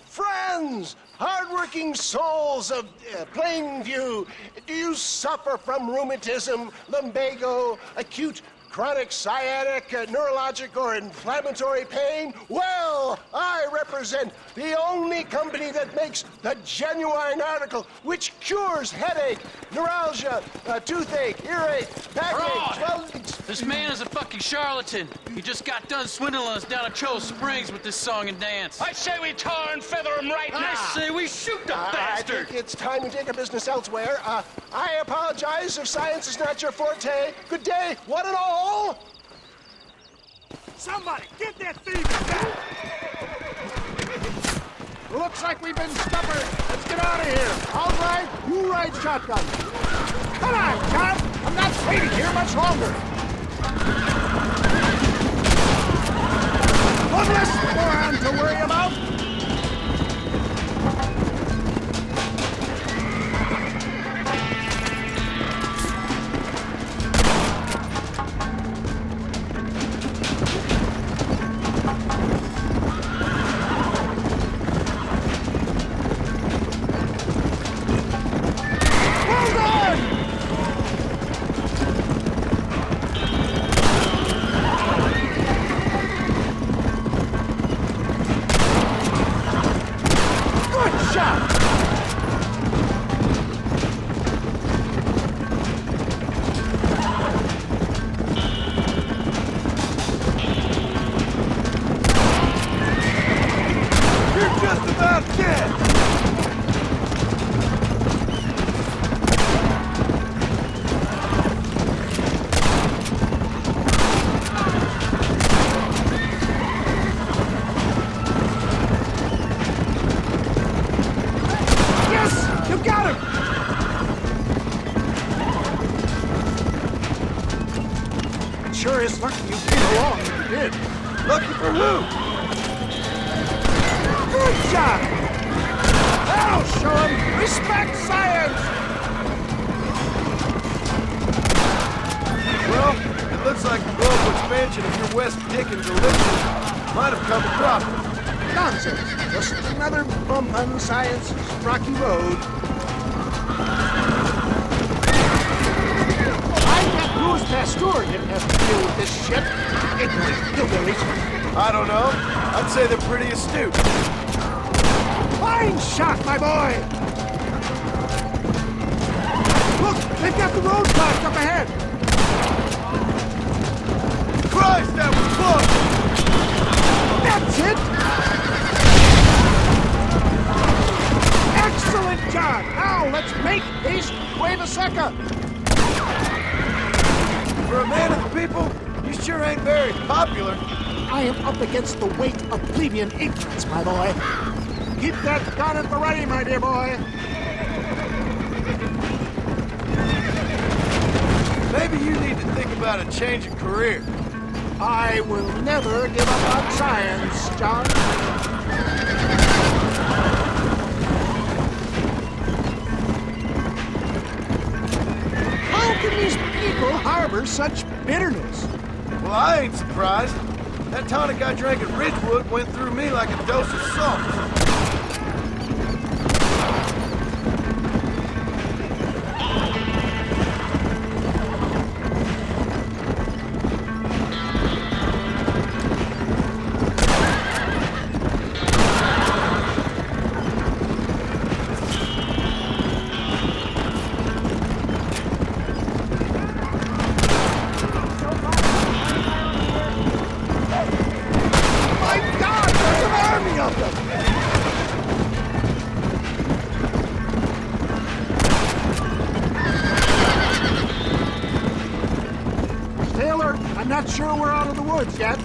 Friends, hardworking souls of Plainview, do you suffer from rheumatism, lumbago, acute chronic sciatic, neurologic, or inflammatory pain? Well, I represent the only company that makes the genuine article which cures headache, neuralgia, toothache, earache, backache. Well, this man is a fucking charlatan. He just got done swindling us down at Cho Springs with this song and dance. I say we tar and feather him right now. I say we shoot the bastard. I think it's time to take our business elsewhere. I apologize if science is not your forte. Good day, one and all. Somebody, get that thief back! Looks like we've been stubborn. Let's get out of here. All right, you ride shotgun. Come on, Tom. I'm not waiting here much longer. One less moron to worry about. you came along when you did. Lucky for who? Good shot! That'll show him respect science! Well, it looks like the global expansion of your West Dickens elixir might have come a cropper. Nonsense. Just another bump on science's rocky road. I bet Louis Pasteur didn't have to deal with this shit. Ignorant hillbillies. I don't know. I'd say they're pretty astute. Fine shot, my boy! Look, they've got the road blocked up ahead. Christ, that was close! That's it! Excellent job! Now let's make haste, Cueva-Seca! For a man of the people, you sure ain't very popular. I am up against the weight of plebeian ignorance, my boy. Keep that gun at the ready, my dear boy. Maybe you need to think about a change of career. I will never give up on science, John. How can these people harbor such bitterness? Well, I ain't surprised. That tonic I drank at Ridgewood went through me like a dose of salt. I'm not sure we're out of the woods yet.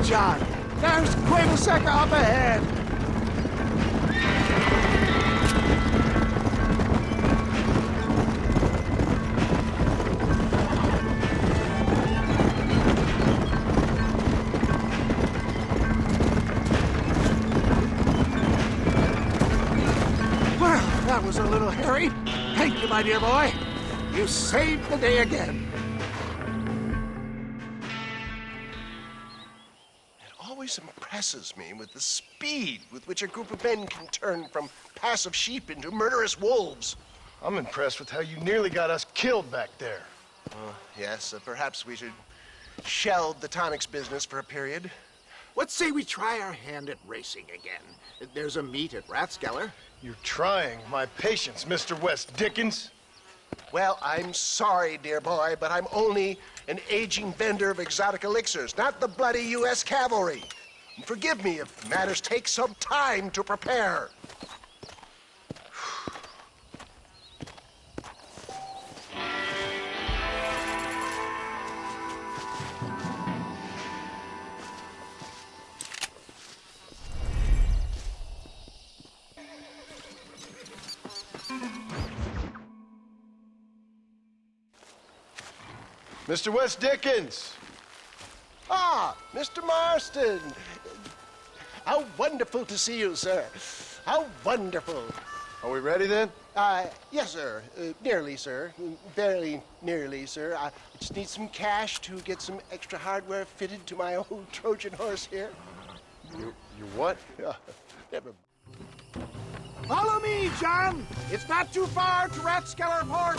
John, there's Cueva-Seca up ahead. Well, that was a little hairy. Thank you, my dear boy. You saved the day again. Always impresses me with the speed with which a group of men can turn from passive sheep into murderous wolves. I'm impressed with how you nearly got us killed back there. Yes, perhaps we should shelve the tonics business for a period. Let's say we try our hand at racing again. There's a meet at Rathskeller. You're trying my patience, Mr. West Dickens. Well, I'm sorry, dear boy, but I'm only an aging vendor of exotic elixirs, not the bloody U.S. cavalry. And forgive me if matters take some time to prepare. Mr. West Dickens! Ah, Mr. Marston! How wonderful to see you, sir. How wonderful. Are we ready then? Yes, sir. Nearly, sir. Very nearly, sir. I just need some cash to get some extra hardware fitted to my old Trojan horse here. You what? Never. Follow me, John. It's not too far to Rathskeller Port.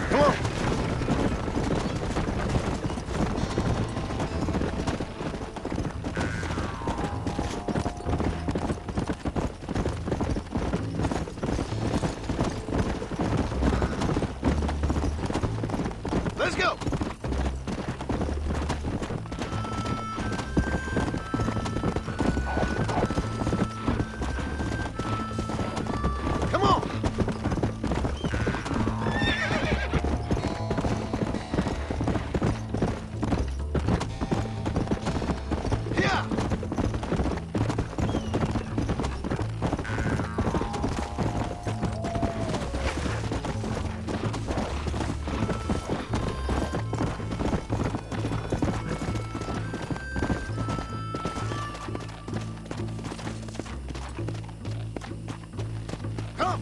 Come on. Let's go. Come on. Yeah. Come.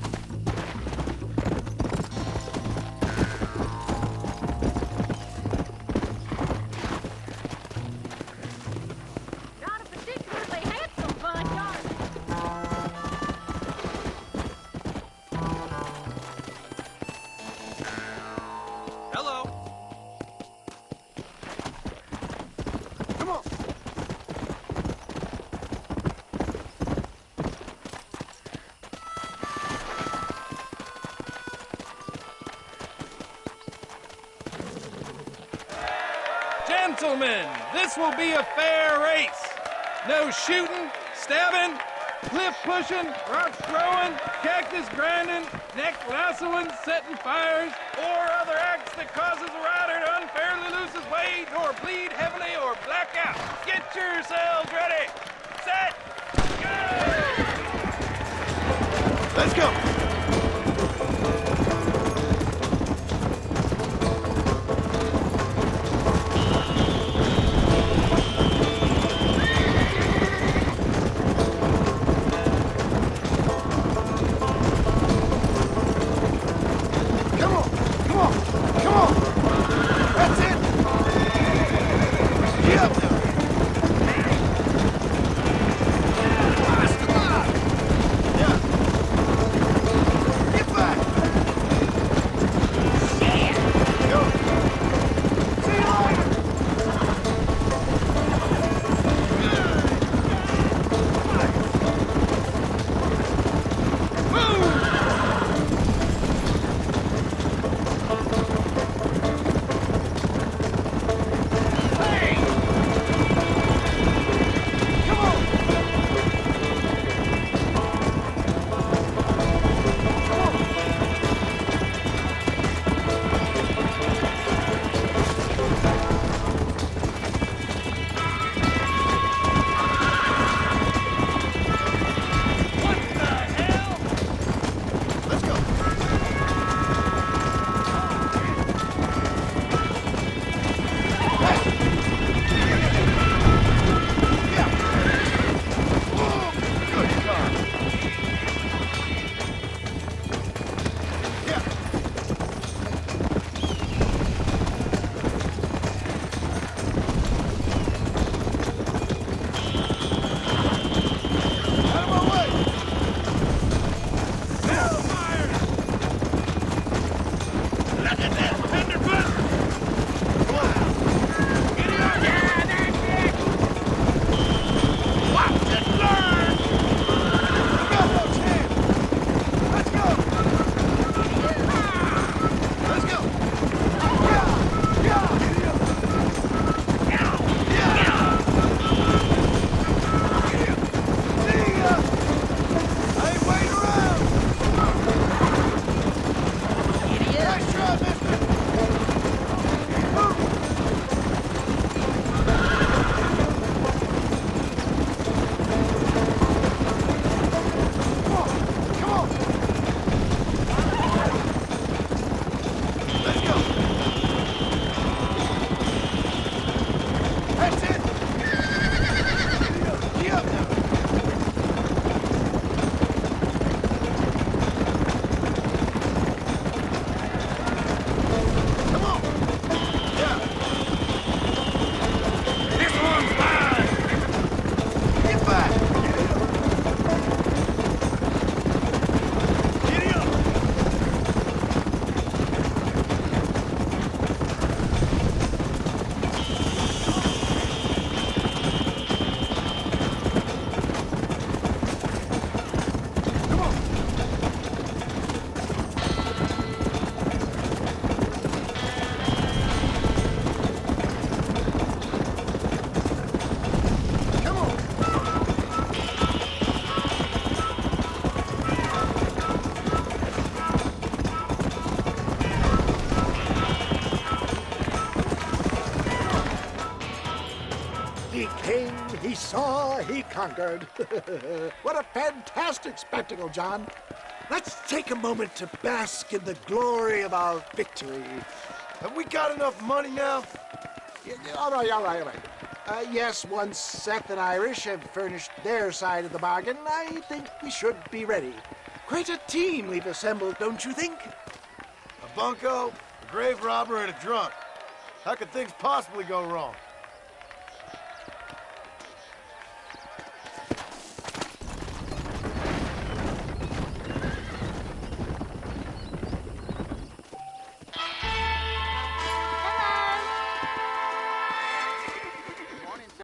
Not a particularly handsome front yard. Hello. Come on. Gentlemen, this will be a fair race. No shooting, stabbing, cliff pushing, rock throwing, cactus grinding, neck lassoing, setting fires, or other acts that causes a rider to unfairly lose his weight or bleed heavily or black out. Get yourselves ready. Set. Go! Let's go. Come on. Come on. Come on. That's it. Get up now. Yeah. saw, he conquered. What a fantastic spectacle, John. Let's take a moment to bask in the glory of our victory. Have we got enough money now? All right. Yes, once Seth and Irish have furnished their side of the bargain, I think we should be ready. Quite a team we've assembled, don't you think? A bunco, a grave robber, and a drunk. How could things possibly go wrong?